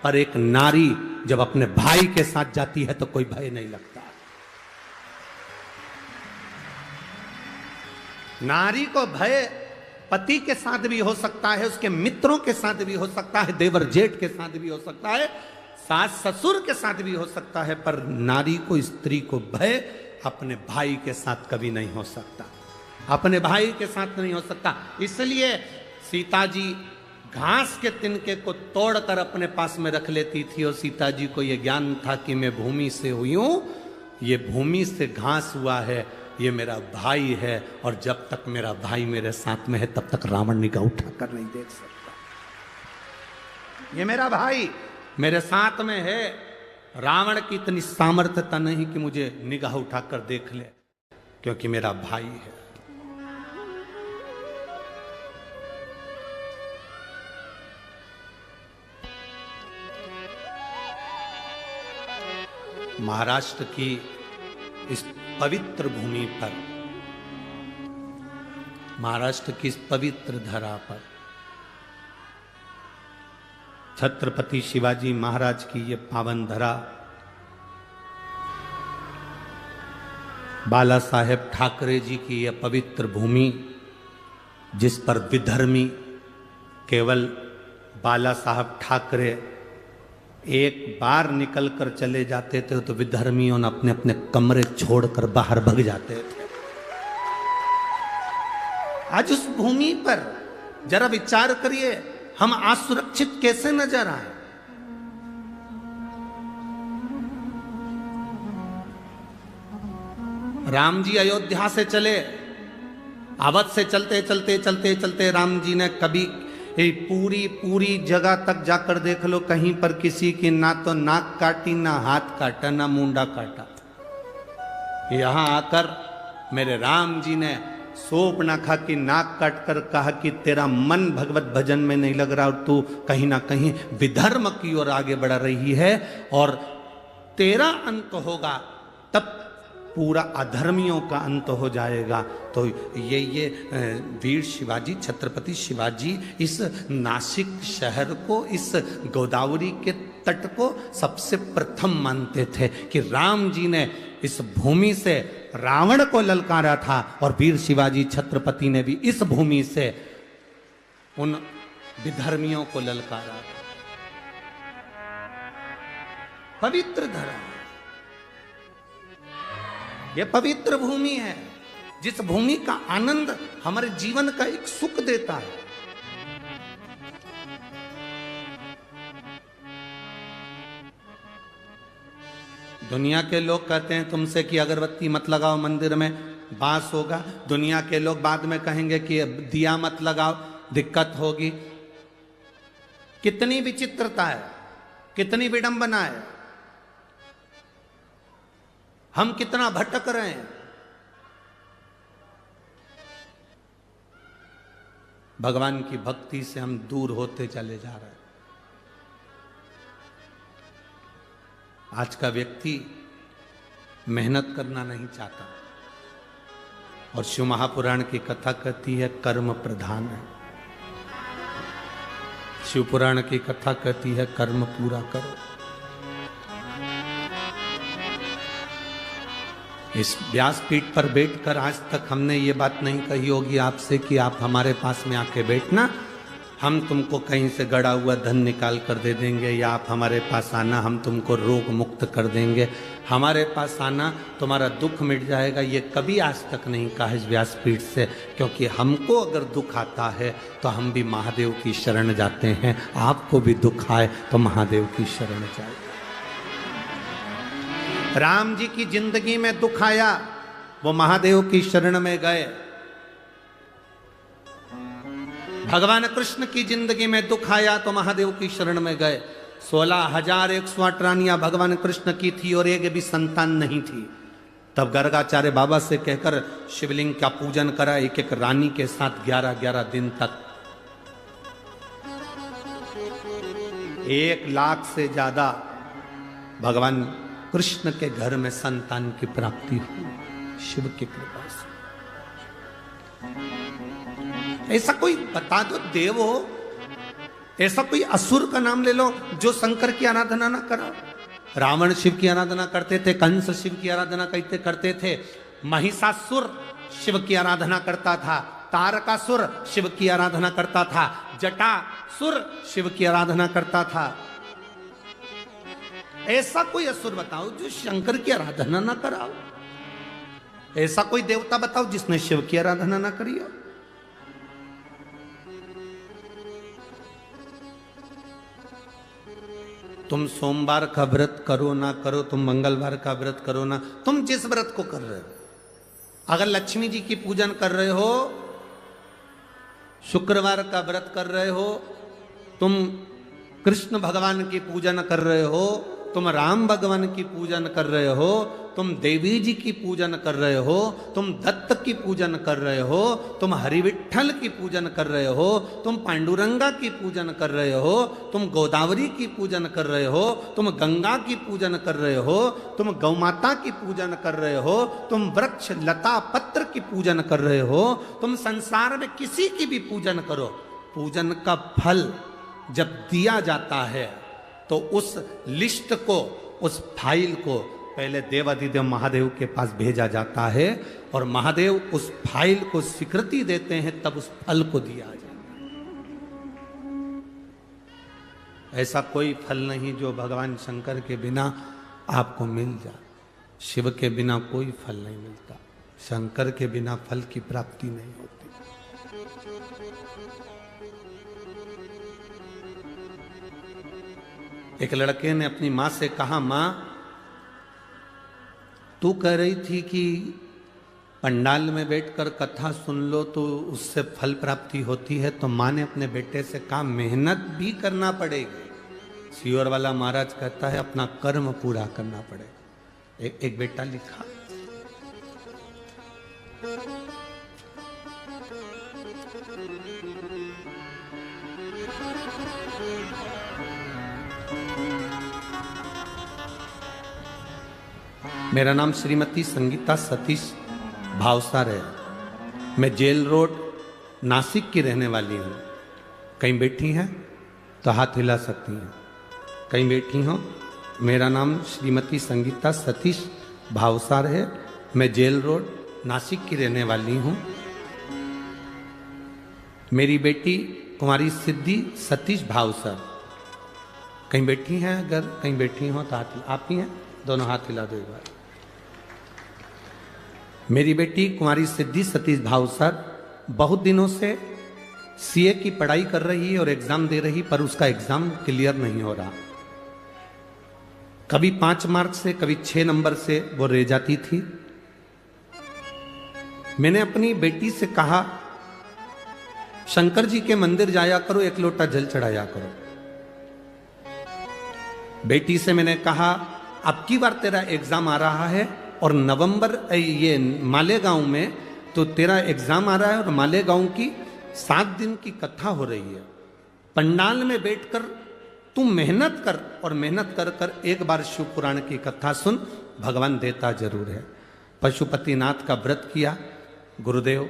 पर एक नारी जब अपने भाई के साथ जाती है तो कोई भय नहीं लगता। नारी को भय पति के साथ भी हो सकता है, उसके मित्रों के साथ भी हो सकता है, देवर जेठ के साथ भी हो सकता है, सास ससुर के साथ भी हो सकता है, पर नारी को, स्त्री को भय अपने भाई के साथ कभी नहीं हो सकता, अपने भाई के साथ नहीं हो सकता। इसलिए सीता जी घास के तिनके को तोड़कर अपने पास में रख लेती थी और सीता जी को यह ज्ञान था कि मैं भूमि से हुई हूं, ये भूमि से घास हुआ है, ये मेरा भाई है, और जब तक मेरा भाई मेरे साथ में है तब तक रावण निगाह उठाकर नहीं देख सकता। ये मेरा भाई मेरे साथ में है, रावण की इतनी सामर्थ्यता नहीं कि मुझे निगाह उठाकर देख ले, क्योंकि मेरा भाई है। महाराष्ट्र की इस पवित्र भूमि पर, महाराष्ट्र की इस पवित्र धरा पर छत्रपति शिवाजी महाराज की ये पावन धरा, बाला साहेब ठाकरे जी की यह पवित्र भूमि, जिस पर विधर्मी केवल बाला साहब ठाकरे एक बार निकल कर चले जाते थे तो विधर्मियों ने अपने अपने कमरे छोड़कर बाहर भाग जाते थे। आज उस भूमि पर जरा विचार करिए, हम असुरक्षित कैसे नजर आए। राम जी अयोध्या से चले, अवध से चलते चलते चलते चलते राम जी ने कभी पूरी पूरी जगह तक जाकर देख लो, कहीं पर किसी की ना तो नाक काटी, ना हाथ काटा, ना मुंडा काटा। यहां आकर मेरे राम जी ने शोपनाखा की नाक काटकर कहा कि तेरा मन भगवत भजन में नहीं लग रहा और तू कहीं ना कहीं विधर्म की ओर आगे बढ़ रही है, और तेरा अंत होगा तब पूरा अधर्मियों का अंत हो जाएगा। तो ये वीर शिवाजी, छत्रपति शिवाजी इस नासिक शहर को, इस गोदावरी के तट को सबसे प्रथम मानते थे कि राम जी ने इस भूमि से रावण को ललकारा था, और वीर शिवाजी छत्रपति ने भी इस भूमि से उन विधर्मियों को ललकारा। पवित्र धरा, यह पवित्र भूमि है, जिस भूमि का आनंद हमारे जीवन का एक सुख देता है। दुनिया के लोग कहते हैं तुमसे कि अगरबत्ती मत लगाओ, मंदिर में बांस होगा। दुनिया के लोग बाद में कहेंगे कि दिया मत लगाओ, दिक्कत होगी। कितनी विचित्रता है, कितनी विडंबना है, हम कितना भटक रहे हैं। भगवान की भक्ति से हम दूर होते चले जा रहे हैं। आज का व्यक्ति मेहनत करना नहीं चाहता, और शिव महापुराण की कथा कहती है कर्म प्रधान है। शिव पुराण की कथा कहती है कर्म पूरा करो। इस व्यासपीठ पर बैठकर आज तक हमने ये बात नहीं कही होगी आपसे कि आप हमारे पास में आके बैठना, हम तुमको कहीं से गड़ा हुआ धन निकाल कर दे देंगे, या आप हमारे पास आना हम तुमको रोग मुक्त कर देंगे, हमारे पास आना तुम्हारा दुख मिट जाएगा। ये कभी आज तक नहीं कहा इस व्यासपीठ से, क्योंकि हमको अगर दुख आता है तो हम भी महादेव की शरण जाते हैं। आपको भी दुख आए तो महादेव की शरण जाए। राम जी की जिंदगी में दुख आया, वो महादेव की शरण में गए। भगवान कृष्ण की जिंदगी में दुख आया तो महादेव की शरण में गए। 16,108 रानियां भगवान कृष्ण की थी और एक भी संतान नहीं थी। तब गर्गाचार्य बाबा से कहकर शिवलिंग का पूजन करा, एक एक रानी के साथ 11-11 दिन तक 1 लाख से ज्यादा भगवान कृष्ण के घर में संतान की प्राप्ति हुई शिव की कृपा से। ऐसा कोई बता दो देव हो ऐसा कोई असुर का नाम ले लो जो शंकर की आराधना ना करा। रावण शिव की आराधना करते थे, कंस शिव की आराधना करते थे, महिषासुर शिव की आराधना करता था, तारकासुर शिव की आराधना करता था, जटासुर शिव की आराधना करता था। ऐसा कोई असुर बताओ जो शंकर की आराधना ना कराओ। ऐसा कोई देवता बताओ जिसने शिव की आराधना ना करी हो। तुम सोमवार का व्रत करो ना करो, तुम मंगलवार का व्रत करो ना, तुम जिस व्रत को कर रहे हो, अगर लक्ष्मी जी की पूजन कर रहे हो, शुक्रवार का व्रत कर रहे हो, तुम कृष्ण भगवान की पूजन कर रहे हो, तुम राम भगवान की पूजन कर रहे हो, तुम देवी जी की पूजन कर रहे हो, तुम दत्त की पूजन कर रहे हो, तुम हरिविठ्ठल की पूजन कर रहे हो, तुम पांडुरंगा की पूजन कर रहे हो, तुम गोदावरी की पूजन कर रहे हो, तुम गंगा की पूजन कर रहे हो, तुम गौमाता की पूजन कर रहे हो, तुम वृक्ष लता पत्र की पूजन कर रहे हो, तुम संसार में किसी की भी पूजन करो, पूजन का फल जब दिया जाता है तो उस लिस्ट को, उस फाइल को पहले देवाधिदेव महादेव के पास भेजा जाता है और महादेव उस फाइल को स्वीकृति देते हैं, तब उस फल को दिया जाता है। ऐसा कोई फल नहीं जो भगवान शंकर के बिना आपको मिल जाए। शिव के बिना कोई फल नहीं मिलता, शंकर के बिना फल की प्राप्ति नहीं होती। एक लड़के ने अपनी मां से कहा, मां तू कह रही थी कि पंडाल में बैठकर कथा सुन लो तो उससे फल प्राप्ति होती है, तो मां ने अपने बेटे से कहा मेहनत भी करना पड़ेगी। सियोर वाला महाराज कहता है अपना कर्म पूरा करना पड़ेगा। एक बेटा लिखा, मेरा नाम श्रीमती संगीता सतीश भावसार है, मैं जेल रोड नासिक की रहने वाली हूँ। कहीं बैठी हैं तो हाथ हिला सकती हैं, कहीं बैठी हो। मेरा नाम श्रीमती संगीता सतीश भावसार है, मैं जेल रोड नासिक की रहने वाली हूँ। मेरी बेटी कुमारी सिद्धि सतीश भावसार कहीं बैठी हैं, अगर कहीं बैठी हो तो हाथ, आप ही हैं, दोनों हाथ हिला दो एक बार। मेरी बेटी कुमारी सिद्धि सतीश भावसार बहुत दिनों से सीए की पढ़ाई कर रही है और एग्जाम दे रही, पर उसका एग्जाम क्लियर नहीं हो रहा। कभी 5 मार्क से, कभी 6 नंबर से वो रह जाती थी। मैंने अपनी बेटी से कहा शंकर जी के मंदिर जाया करो, 1 लोटा जल चढ़ाया करो। बेटी से मैंने कहा अब की बार तेरा एग्जाम आ रहा है और नवंबर ये मालेगांव में तो तेरा एग्जाम आ रहा है और मालेगांव की 7 दिन की कथा हो रही है। पंडाल में बैठकर तू मेहनत कर और मेहनत कर कर एक बार शिव पुराण की कथा सुन, भगवान देता जरूर है। पशुपतिनाथ का व्रत किया। गुरुदेव,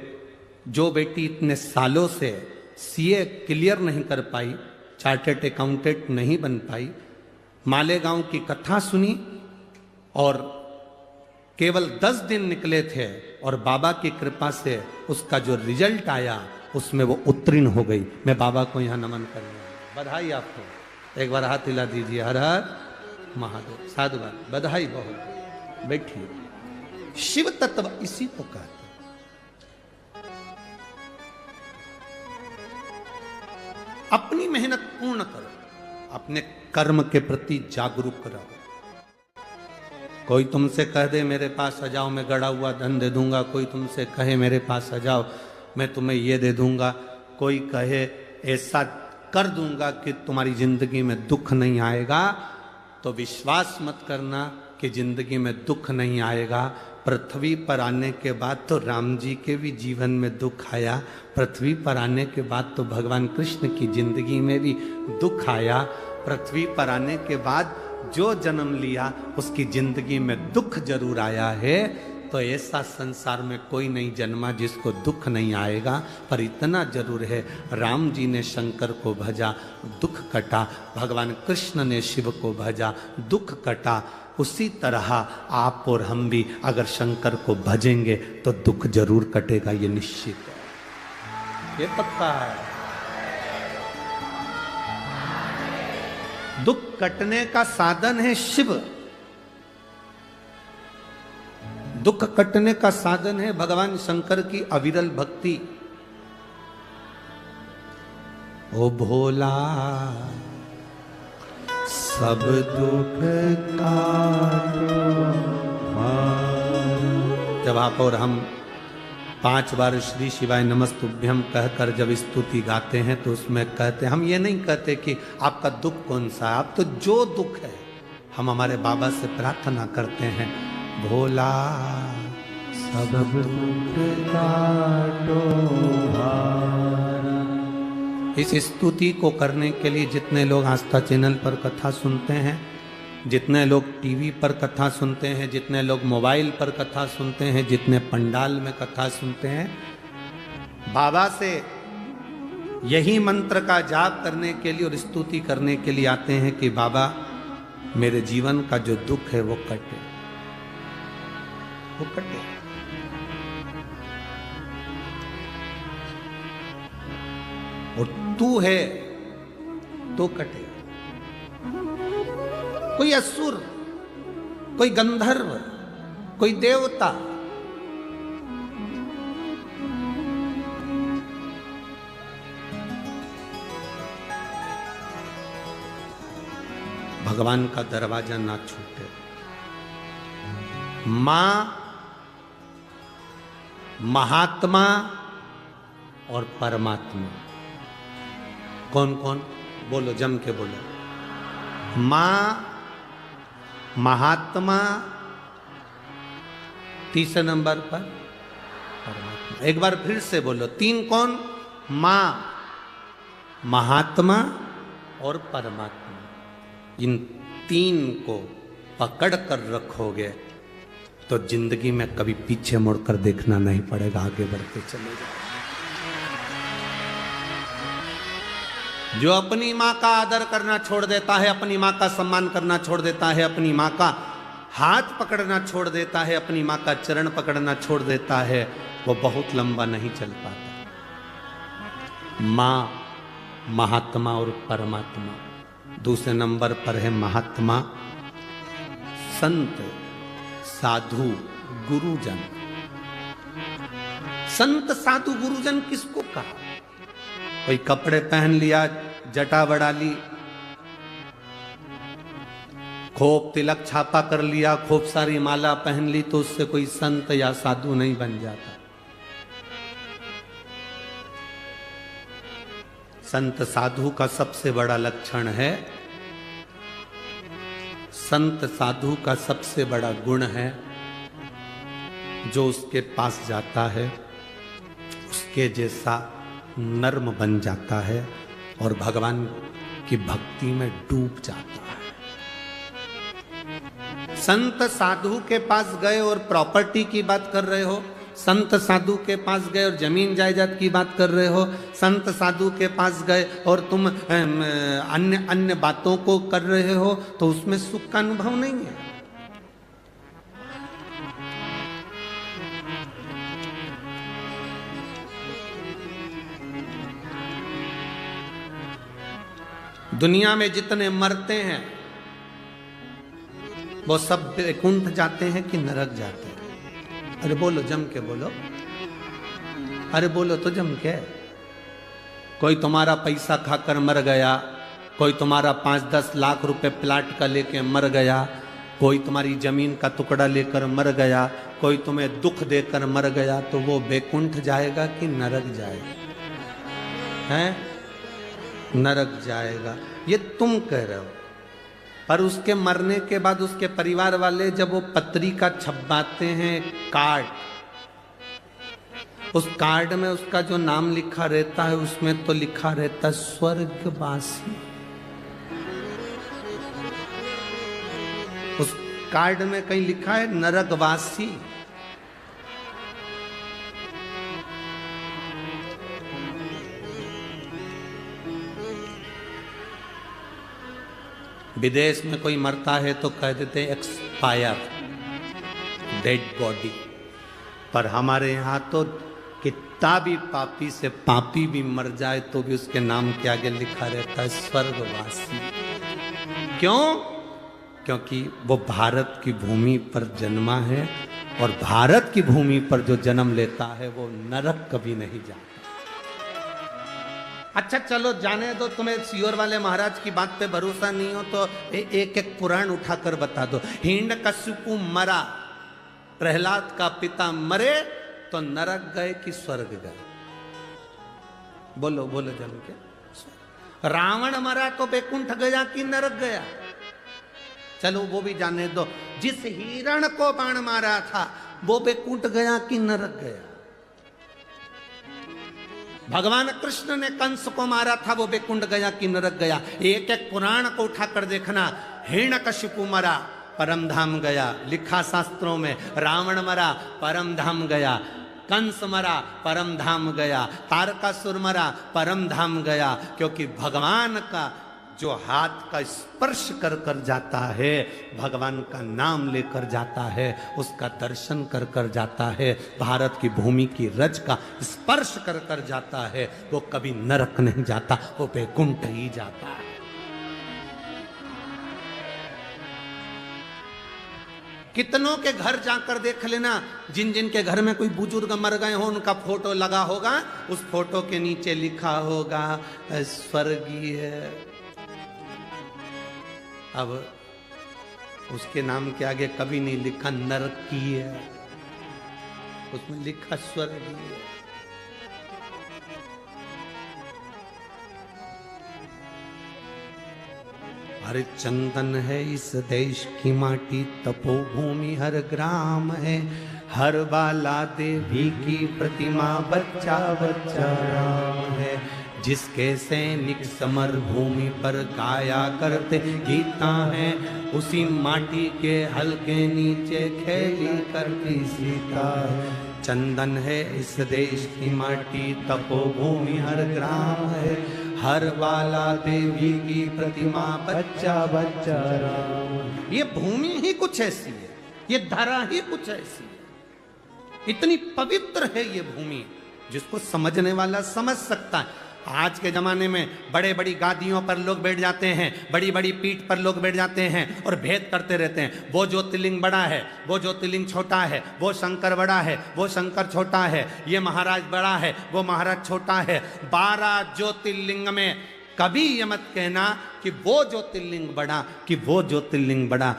जो बेटी इतने सालों से सीए क्लियर नहीं कर पाई, चार्टर्ड अकाउंटेंट नहीं बन पाई, मालेगांव की कथा सुनी और केवल 10 दिन निकले थे और बाबा की कृपा से उसका जो रिजल्ट आया उसमें वो उत्तीर्ण हो गई। मैं बाबा को यहाँ नमन करने आया। बधाई आपको, एक बार हाथ हिला दीजिए। हर हर महादेव। साधुवाद, बधाई बहुत। बैठिए। शिव तत्व इसी को कहते हैं। अपनी मेहनत पूर्ण करो, अपने कर्म के प्रति जागरूक रहो। कोई तुमसे कह दे मेरे पास आ जाओ, मैं गड़ा हुआ धन दे दूंगा। कोई तुमसे कहे मेरे पास आ जाओ, मैं तुम्हें ये दे दूंगा। कोई कहे ऐसा कर दूंगा कि तुम्हारी जिंदगी में दुख नहीं आएगा, तो विश्वास मत करना कि जिंदगी में दुख नहीं आएगा। पृथ्वी पर आने के बाद तो राम जी के भी जीवन में दुख आया, पृथ्वी पर आने के बाद तो भगवान कृष्ण की जिंदगी में भी दुख आया। पृथ्वी पर आने के बाद जो जन्म लिया उसकी जिंदगी में दुख जरूर आया है, तो ऐसा संसार में कोई नहीं जन्मा जिसको दुख नहीं आएगा। पर इतना जरूर है, राम जी ने शंकर को भजा, दुख कटा। भगवान कृष्ण ने शिव को भजा, दुख कटा। उसी तरह आप और हम भी अगर शंकर को भजेंगे तो दुख जरूर कटेगा, ये निश्चित है, ये पक्का है। दुख कटने का साधन है शिव, दुख कटने का साधन है भगवान शंकर की अविरल भक्ति। ओ भोला सब दुख काटो। जब आप और हम 5 बार श्री शिवाय नमस्तुभ्यम कहकर जब स्तुति गाते हैं तो उसमें कहते हैं, हम ये नहीं कहते कि आपका दुख कौन सा है, आप तो जो दुख है हम हमारे बाबा से प्रार्थना करते हैं, भोला सब दुख काटो भारा। इस स्तुति को करने के लिए जितने लोग आस्था चैनल पर कथा सुनते हैं, जितने लोग टीवी पर कथा सुनते हैं, जितने लोग मोबाइल पर कथा सुनते हैं, जितने पंडाल में कथा सुनते हैं, बाबा से यही मंत्र का जाप करने के लिए और स्तुति करने के लिए आते हैं कि बाबा मेरे जीवन का जो दुख है वो कटे, वो कटे। और तू है तो कटे। कोई असुर, कोई गंधर्व, कोई देवता, भगवान का दरवाजा ना छूटे। मां, महात्मा और परमात्मा, कौन कौन? बोलो, जम के बोलो। मां, महात्मा, तीसरे नंबर पर परमात्मा। एक बार फिर से बोलो, 3 कौन? मां, महात्मा और परमात्मा। इन 3 को पकड़ कर रखोगे तो जिंदगी में कभी पीछे मुड़कर देखना नहीं पड़ेगा, आगे बढ़ते चले जाओ। जो अपनी माँ का आदर करना छोड़ देता है, अपनी माँ का सम्मान करना छोड़ देता है, अपनी माँ का हाथ पकड़ना छोड़ देता है, अपनी माँ का चरण पकड़ना छोड़ देता है, वो बहुत लंबा नहीं चल पाता। माँ, महात्मा और परमात्मा। दूसरे नंबर पर है महात्मा, संत, साधु, गुरुजन। संत, साधु, गुरुजन किसको कहा? कोई कपड़े पहन लिया, जटा बढ़ा ली, खूब तिलक छापा कर लिया, खूब सारी माला पहन ली, तो उससे कोई संत या साधु नहीं बन जाता। संत साधु का सबसे बड़ा लक्षण है, संत साधु का सबसे बड़ा गुण है, जो उसके पास जाता है उसके जैसा नर्म बन जाता है और भगवान की भक्ति में डूब जाता है। संत साधु के पास गए और प्रॉपर्टी की बात कर रहे हो, संत साधु के पास गए और जमीन जायदाद की बात कर रहे हो, संत साधु के पास गए और तुम अन्य अन्य बातों को कर रहे हो, तो उसमें सुख का अनुभव नहीं है। दुनिया में जितने मरते हैं वो सब वैकुंठ जाते हैं कि नरक जाते हैं? अरे बोलो, जम के बोलो, अरे बोलो तो जम के। कोई तुम्हारा पैसा खाकर मर गया, कोई तुम्हारा 5-10 लाख रुपए प्लाट का लेके मर गया, कोई तुम्हारी जमीन का टुकड़ा लेकर मर गया, कोई तुम्हें दुख देकर मर गया, तो वो वैकुंठ जाएगा कि नरक जाएगा? हैं? नरक जाएगा, ये तुम कह रहे हो। पर उसके मरने के बाद उसके परिवार वाले जब वो पत्रिका छपवाते हैं, कार्ड, उस कार्ड में उसका जो नाम लिखा रहता है उसमें तो लिखा रहता है स्वर्गवासी। उस कार्ड में कहीं लिखा है नरकवासी। विदेश में कोई मरता है तो कह देते एक्सपायर, डेड बॉडी। पर हमारे यहाँ तो कितना भी पापी से पापी भी मर जाए तो भी उसके नाम के आगे लिखा रहता है स्वर्गवासी। क्यों? क्योंकि वो भारत की भूमि पर जन्मा है, और भारत की भूमि पर जो जन्म लेता है वो नरक कभी नहीं जाता। अच्छा चलो जाने दो, तुम्हें सियोर वाले महाराज की बात पे भरोसा नहीं हो तो एक एक पुराण उठाकर बता दो। हिरण्यकशिपु मरा, प्रहलाद का पिता मरे तो नरक गए कि स्वर्ग गए? बोलो बोलो जन के। रावण मरा तो बैकुंठ गया कि नरक गया? चलो वो भी जाने दो। जिस हिरण को बाण मारा था वो बैकुंठ गया कि नरक गया? भगवान कृष्ण ने कंस को मारा था, वो बैकुंठ गया कि नरक गया? एक एक पुराण को उठाकर देखना। हिरण्यकशिपु मरा, परम धाम गया, लिखा शास्त्रों में। रावण मरा, परम धाम गया। कंस मरा, परम धाम गया। तारकासुर मरा, परम धाम गया। क्योंकि भगवान का जो हाथ का स्पर्श कर कर जाता है, भगवान का नाम लेकर जाता है, उसका दर्शन कर कर जाता है, भारत की भूमि की रज का स्पर्श कर कर जाता है, वो कभी नरक नहीं जाता, वो बैकुंठ ही जाता है। कितनों के घर जाकर देख लेना, जिन जिन के घर में कोई बुजुर्ग मर गए हो उनका फोटो लगा होगा, उस फोटो के नीचे लिखा होगा स्वर्गीय। अब उसके नाम के आगे कभी नहीं लिखा नरकीय, उसमें लिखा स्वर्गीय। हर चंदन है इस देश की माटी, तपोभूमि हर ग्राम है, हर बाला देवी की प्रतिमा, बच्चा बच्चा राम है। जिसके सैनिक समर भूमि पर गाया करते गीता है, उसी माटी के हल्के नीचे खेली करती सीता है। चंदन है इस देश की माटी, तपोभूमि हर ग्राम है, हर बाला देवी की प्रतिमा, बच्चा बच्चा राम। ये भूमि ही कुछ ऐसी है, ये धरा ही कुछ ऐसी है, इतनी पवित्र है ये भूमि, जिसको समझने वाला समझ सकता है। आज के जमाने में बड़े बड़ी गादियों पर लोग बैठ जाते हैं, बड़ी बड़ी पीठ पर लोग बैठ जाते हैं और भेद करते रहते हैं। वो ज्योतिर्लिंग बड़ा है, वो ज्योतिर्लिंग छोटा है, वो शंकर बड़ा है, वो शंकर छोटा है, ये महाराज बड़ा है, वो महाराज छोटा है। 12 ज्योतिर्लिंग में कभी ये मत कहना कि वो ज्योतिर्लिंग बड़ा, कि वो ज्योतिर्लिंग बड़ा।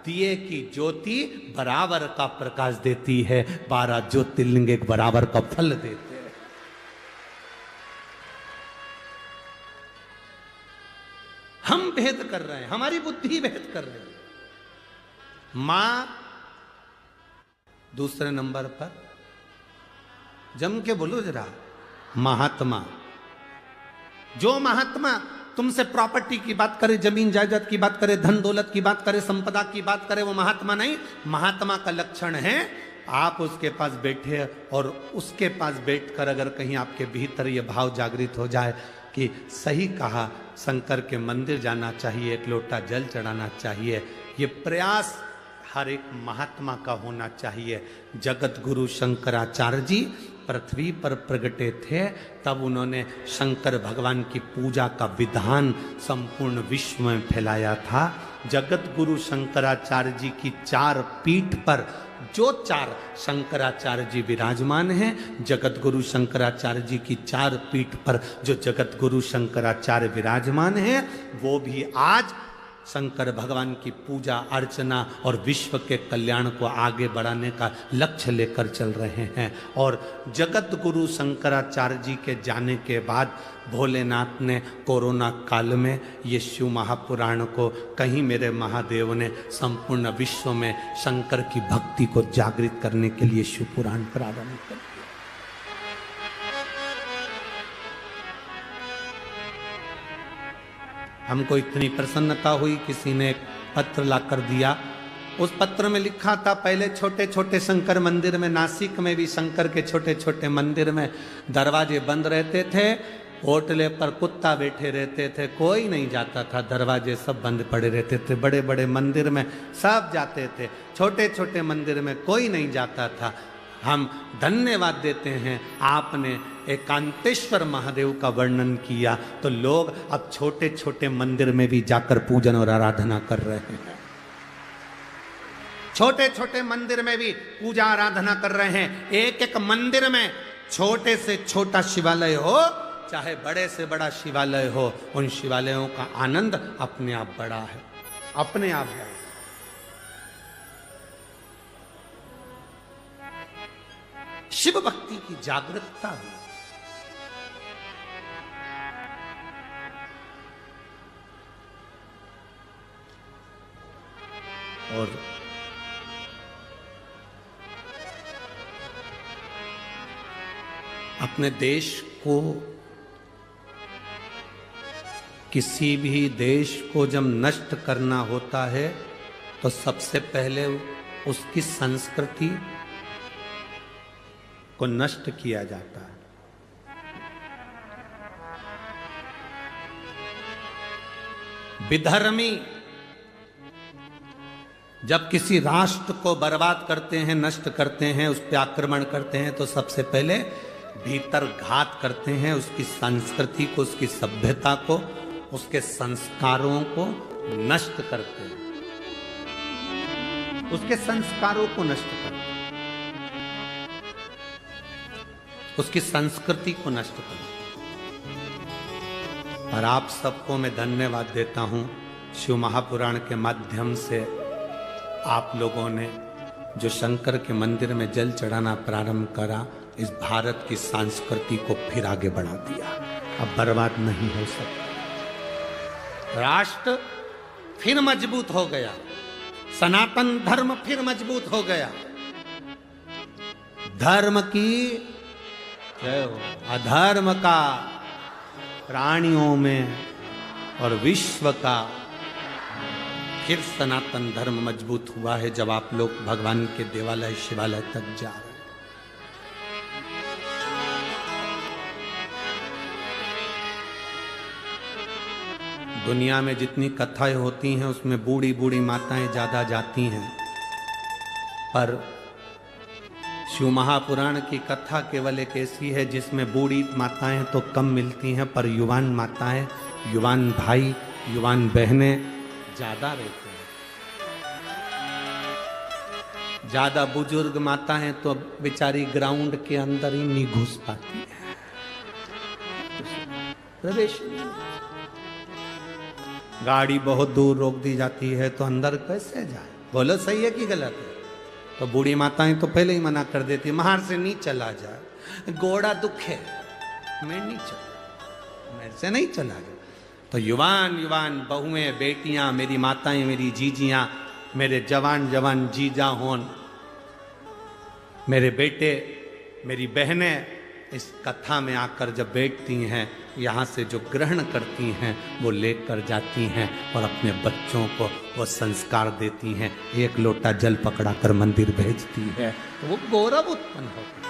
दिए की ज्योति बराबर का प्रकाश देती है, 12 ज्योतिर्लिंग एक बराबर का फल देते हैं। हम भेद कर रहे हैं, हमारी बुद्धि भेद कर रही है। मां दूसरे नंबर पर, जम के बोलो जरा, महात्मा। जो महात्मा तुमसे प्रॉपर्टी की बात करे, जमीन जायदाद की बात करे, धन दौलत की बात करे, संपदा की बात करे, वो महात्मा नहीं। महात्मा का लक्षण है आप उसके पास बैठे और उसके पास बैठकर अगर कहीं आपके भीतर ये भाव जागृत हो जाए कि सही कहा, शंकर के मंदिर जाना चाहिए, एक लोटा जल चढ़ाना चाहिए, ये प्रयास हर एक महात्मा का होना चाहिए। जगत गुरु शंकराचार्य जी पृथ्वी पर प्रगटे थे, तब उन्होंने शंकर भगवान की पूजा का विधान संपूर्ण विश्व में फैलाया था। जगत गुरु शंकराचार्य जी की 4 पीठ पर जो 4 शंकराचार्य जी विराजमान हैं, जगत गुरु शंकराचार्य जी की 4 पीठ पर जो जगत गुरु शंकराचार्य विराजमान हैं, वो भी आज शंकर भगवान की पूजा अर्चना और विश्व के कल्याण को आगे बढ़ाने का लक्ष्य लेकर चल रहे हैं। और जगत गुरु शंकराचार्य जी के जाने के बाद भोलेनाथ ने कोरोना काल में ये शिव महापुराण को, कहीं मेरे महादेव ने संपूर्ण विश्व में शंकर की भक्ति को जागृत करने के लिए शिव पुराण प्रारंभ कर दिया। हमको इतनी प्रसन्नता हुई, किसी ने पत्र ला कर दिया। उस पत्र में लिखा था, पहले छोटे छोटे शंकर मंदिर में, नासिक में भी शंकर के छोटे छोटे मंदिर में दरवाजे बंद रहते थे, होटले पर कुत्ता बैठे रहते थे, कोई नहीं जाता था, दरवाजे सब बंद पड़े रहते थे। बड़े बड़े मंदिर में सब जाते थे, छोटे छोटे मंदिर में कोई नहीं जाता था। हम धन्यवाद देते हैं, आपने एकांतेश्वर महादेव का वर्णन किया तो लोग अब छोटे छोटे मंदिर में भी जाकर पूजन और आराधना कर रहे हैं। छोटे छोटे मंदिर में भी पूजा आराधना कर रहे हैं। एक एक मंदिर में छोटे से छोटा शिवालय हो चाहे बड़े से बड़ा शिवालय हो, उन शिवालयों का आनंद अपने आप बड़ा है, अपने आप है। शिव भक्ति की जागरूकता हुई। और अपने देश को, किसी भी देश को जब नष्ट करना होता है तो सबसे पहले उसकी संस्कृति को नष्ट किया जाता है। विधर्मी जब किसी राष्ट्र को बर्बाद करते हैं, नष्ट करते हैं, उस पर आक्रमण करते हैं तो सबसे पहले भीतर घात करते हैं, उसकी संस्कृति को, उसकी सभ्यता को, उसके संस्कारों को नष्ट करते हैं, उसके संस्कारों को नष्ट करते हैं, उसकी संस्कृति को नष्ट करते हैं। और आप सबको मैं धन्यवाद देता हूं, शिव महापुराण के माध्यम से आप लोगों ने जो शंकर के मंदिर में जल चढ़ाना प्रारंभ करा, इस भारत की संस्कृति को फिर आगे बढ़ा दिया। अब बर्बाद नहीं हो सकता। राष्ट्र फिर मजबूत हो गया, सनातन धर्म फिर मजबूत हो गया। धर्म की जय हो, अधर्म का प्राणियों में और विश्व का फिर सनातन धर्म मजबूत हुआ है जब आप लोग भगवान के देवालय शिवालय तक जा रहे हैं। दुनिया में जितनी कथाएं होती हैं उसमें बूढ़ी बूढ़ी माताएं ज्यादा जाती हैं, पर शिव महापुराण की कथा केवल एक ऐसी है जिसमें बूढ़ी माताएं तो कम मिलती हैं, पर युवान माताएं, युवान भाई, युवान बहनें ज्यादा रहते हैं। ज्यादा बुजुर्ग माताएं तो बेचारी ग्राउंड के अंदर ही नहीं घुस पाती है, प्रवेश नहीं। गाड़ी बहुत दूर रोक दी जाती है तो अंदर कैसे जाए? बोलो सही है कि गलत है? तो बूढ़ी माताएं तो पहले ही मना कर देती, बाहर से नहीं चला जाए, गोड़ा दुखे, मैं नहीं चला, मेरे से नहीं चला जाए। तो युवान युवान बहुएं, बेटियां, मेरी माताएं, मेरी जीजियां, मेरे जवान जवान जीजा होन, मेरे बेटे, मेरी बहनें इस कथा में आकर जब बैठती हैं, यहाँ से जो ग्रहण करती हैं वो लेकर जाती हैं और अपने बच्चों को वो संस्कार देती हैं। एक लोटा जल पकड़ाकर मंदिर भेजती है तो वो गौरव उत्पन्न होता है,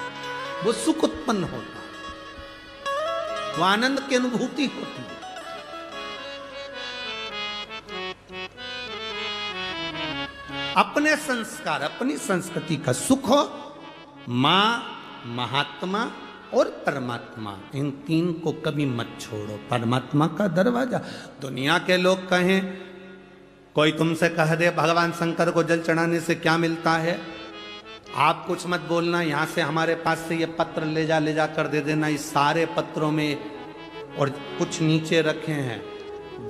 वो सुख उत्पन्न होता है, वो आनंद की अनुभूति होती है। अपने संस्कार, अपनी संस्कृति का सुख हो, मां, महात्मा और परमात्मा, इन तीन को कभी मत छोड़ो। परमात्मा का दरवाजा, दुनिया के लोग कहें, कोई तुमसे कह दे भगवान शंकर को जल चढ़ाने से क्या मिलता है, आप कुछ मत बोलना, यहां से हमारे पास से ये पत्र ले जा कर दे देना। इस सारे पत्रों में और कुछ नीचे रखे हैं,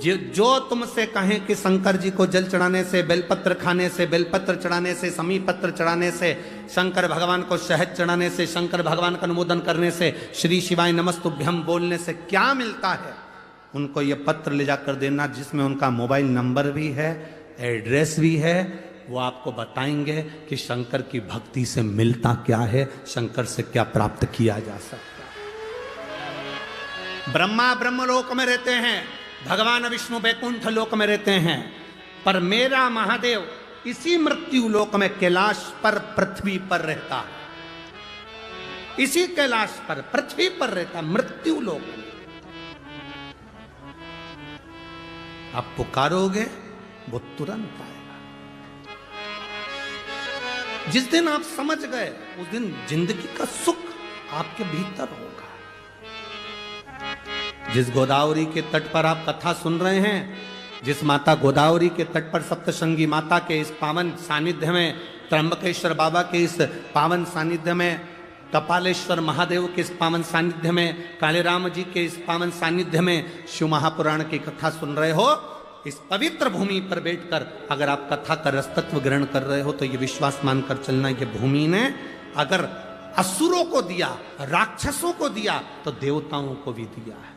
जो तुमसे कहें कि शंकर जी को जल चढ़ाने से, बेलपत्र खाने से, बेलपत्र चढ़ाने से, समी पत्र चढ़ाने से, शंकर भगवान को शहद चढ़ाने से, शंकर भगवान का अनुमोदन करने से, श्री शिवाय नमस्तुभ्यम बोलने से क्या मिलता है, उनको ये पत्र ले जाकर देना, जिसमें उनका मोबाइल नंबर भी है, एड्रेस भी है। वो आपको बताएंगे कि शंकर की भक्ति से मिलता क्या है, शंकर से क्या प्राप्त किया जा सकता है। ब्रह्मा ब्रह्मलोक में रहते हैं, भगवान विष्णु वैकुंठ लोक में रहते हैं, पर मेरा महादेव इसी मृत्यु लोक में कैलाश पर, पृथ्वी पर रहता है। इसी कैलाश पर, पृथ्वी पर रहता, मृत्यु लोक में। आप पुकारोगे वो तुरंत आएगा। जिस दिन आप समझ गए उस दिन जिंदगी का सुख आपके भीतर होगा। जिस गोदावरी के तट पर आप कथा सुन रहे हैं, जिस माता गोदावरी के तट पर सप्तशृंगी माता के इस पावन सानिध्य में, त्र्यंबकेश्वर बाबा के इस पावन सानिध्य में, कपालेश्वर महादेव के इस पावन सानिध्य में, काले राम जी के इस पावन सानिध्य में शिव महापुराण की कथा सुन रहे हो, इस पवित्र भूमि पर बैठकर अगर आप कथा का रसतत्व ग्रहण कर रहे हो तो ये विश्वास मानकर चलना, ये भूमि ने अगर असुरों को दिया, राक्षसों को दिया, तो देवताओं को भी दिया है।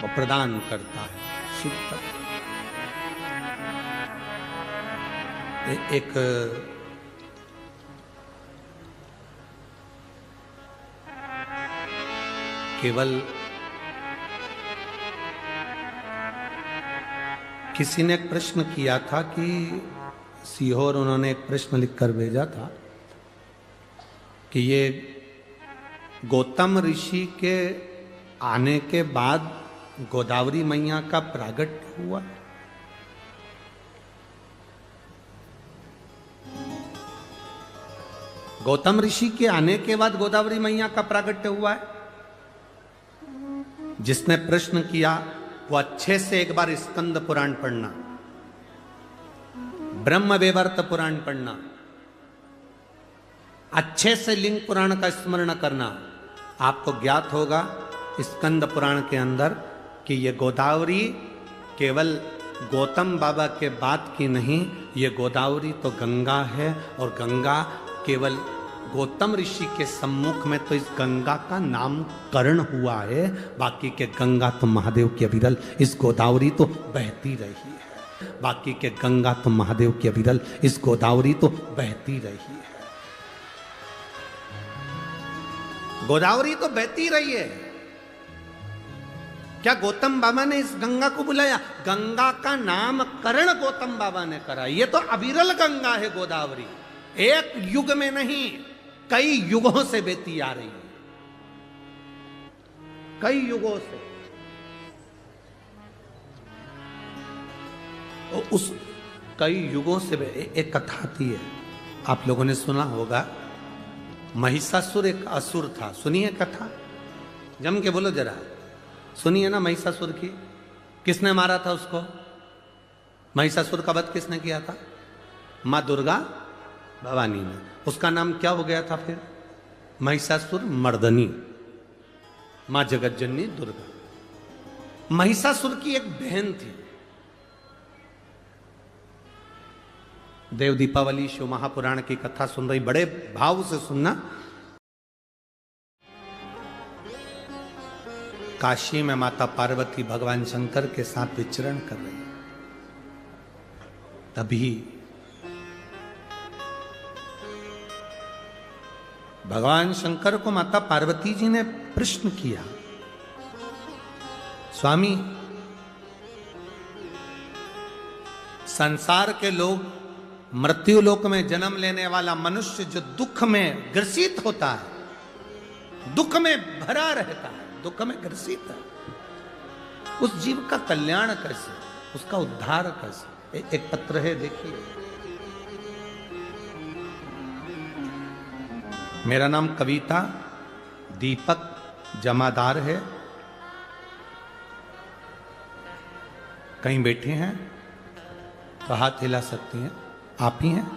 वो प्रदान करता है शिव तत्व। एक केवल किसी ने एक प्रश्न किया था कि सीहोर, उन्होंने एक प्रश्न लिखकर भेजा था कि ये गौतम ऋषि के आने के बाद गोदावरी मैया का प्रागट्य हुआ। गौतम ऋषि के आने के बाद गोदावरी मैया का प्रागट्य हुआ है। जिसने प्रश्न किया वो अच्छे से एक बार स्कंद पुराण पढ़ना, ब्रह्म वैवर्त पुराण पढ़ना, अच्छे से लिंग पुराण का स्मरण करना। आपको ज्ञात होगा स्कंद पुराण के अंदर कि ये गोदावरी केवल गौतम बाबा के बाद की नहीं, ये गोदावरी तो गंगा है, और गंगा केवल गौतम ऋषि के सम्मुख में तो इस गंगा का नामकरण हुआ है, बाकी के गंगा तो महादेव की अविरल, इस गोदावरी तो बहती रही है। बाकी के गंगा तो महादेव की अविरल, इस गोदावरी तो बहती रही है। गोदावरी तो बहती रही है। क्या गौतम बाबा ने इस गंगा को बुलाया? गंगा का नामकरण गौतम बाबा ने करा। ये तो अविरल गंगा है गोदावरी, एक युग में नहीं, कई युगों से बहती आ रही है, कई युगों से। उस कई युगों से एक कथा आती है, आप लोगों ने सुना होगा, महिषासुर एक असुर था। सुनिए कथा, जम के बोलो जरा, सुनिए ना महिषासुर की। किसने मारा था उसको? महिषासुर का वध किसने किया था? मां दुर्गा भवानी ने। उसका नाम क्या हो गया था फिर? महिषासुर मर्दनी, मां जगतजननी दुर्गा। महिषासुर की एक बहन थी। देव दीपावली शिव महापुराण की कथा सुन रही, बड़े भाव से सुनना। काशी में माता पार्वती भगवान शंकर के साथ विचरण कर रही, तभी भगवान शंकर को माता पार्वती जी ने प्रश्न किया, स्वामी, संसार के लोग, मृत्यु लोक में जन्म लेने वाला मनुष्य जो दुख में ग्रसित होता है, दुख में भरा रहता है, दुख में ग्रसित है, उस जीव का कल्याण कैसे, उसका उद्धार कैसे? एक पत्र है, देखिए। मेरा नाम कविता दीपक जमादार है। कहीं बैठे हैं तो हाथ हिला सकती हैं, आप ही हैं।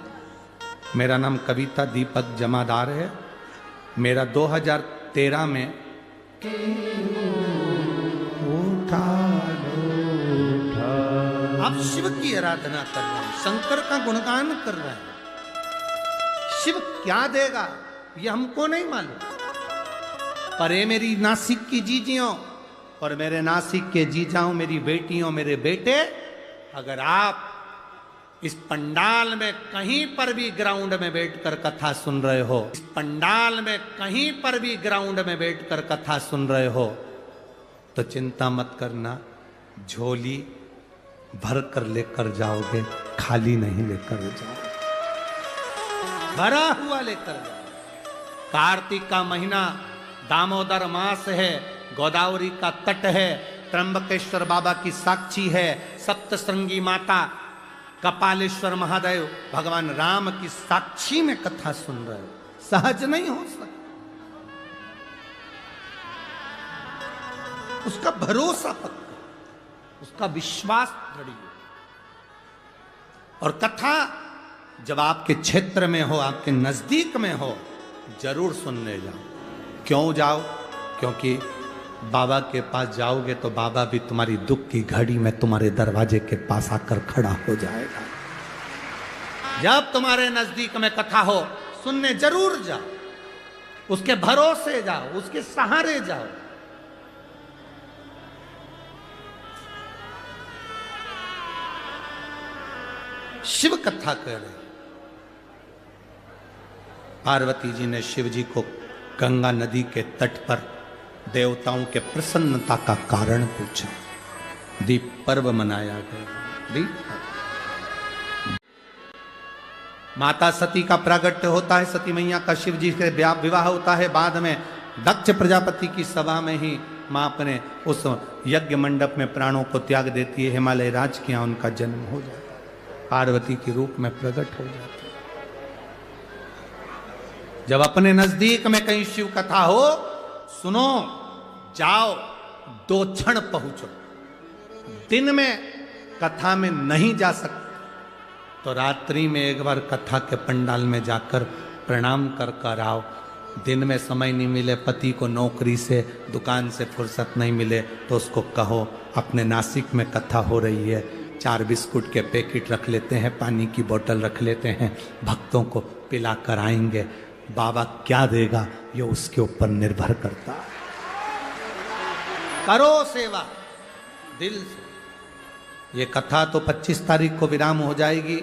मेरा नाम कविता दीपक जमादार है। मेरा 2013 में आप शिव की आराधना कर रहे हैं, शंकर का गुणगान कर रहे हैं। शिव क्या देगा ये हमको नहीं मालूम, पर ये मेरी नासिक की जीजियों और मेरे नासिक के जीजाओं, मेरी बेटियों, मेरे बेटे, अगर आप इस पंडाल में कहीं पर भी ग्राउंड में बैठकर कथा सुन रहे हो, इस पंडाल में कहीं पर भी ग्राउंड में बैठकर कथा सुन रहे हो, तो चिंता मत करना, झोली भर कर लेकर जाओगे, खाली नहीं लेकर जाओ, भरा हुआ लेकर जाओ। कार्तिक का महीना दामोदर मास है, गोदावरी का तट है, त्र्यंबकेश्वर बाबा की साक्षी है, सप्तश्रृंगी माता कपालेश्वर महादेव भगवान राम की साक्षी में कथा सुन रहे हो, सहज नहीं हो सकता। उसका भरोसा पक्का, उसका विश्वास दृढ़ हो। और कथा जब आपके क्षेत्र में हो, आपके नजदीक में हो, जरूर सुनने जाओ। क्यों जाओ? क्योंकि बाबा के पास जाओगे तो बाबा भी तुम्हारी दुख की घड़ी में तुम्हारे दरवाजे के पास आकर खड़ा हो जाएगा। जब तुम्हारे नजदीक में कथा हो, सुनने जरूर जाओ, उसके भरोसे जाओ, उसके सहारे जाओ। शिव कथा कह रहे, पार्वती जी ने शिव जी को गंगा नदी के तट पर देवताओं के प्रसन्नता का कारण पूछा। दीप पर्व मनाया गया। दीप माता सती का प्रागट्य होता है, सती मैया का शिव जी से विवाह होता है। बाद में दक्ष प्रजापति की सभा में ही मां अपने उस यज्ञ मंडप में प्राणों को त्याग देती है। हिमालय राज के यहां उनका जन्म हो जाता है, पार्वती के रूप में प्रकट हो जाती है। जब अपने नजदीक में कहीं शिव कथा हो, सुनो, जाओ, 2 क्षण पहुंचो। दिन में कथा में नहीं जा सकते तो रात्रि में एक बार कथा के पंडाल में जाकर प्रणाम कर कर आओ। दिन में समय नहीं मिले, पति को नौकरी से दुकान से फुर्सत नहीं मिले, तो उसको कहो अपने नासिक में कथा हो रही है, 4 बिस्कुट के पैकेट रख लेते हैं, पानी की बोतल रख लेते हैं, भक्तों को पिला कर आएंगे। बाबा क्या देगा ये उसके ऊपर निर्भर करता है। करो सेवा दिल से। ये कथा तो 25 तारीख को विराम हो जाएगी।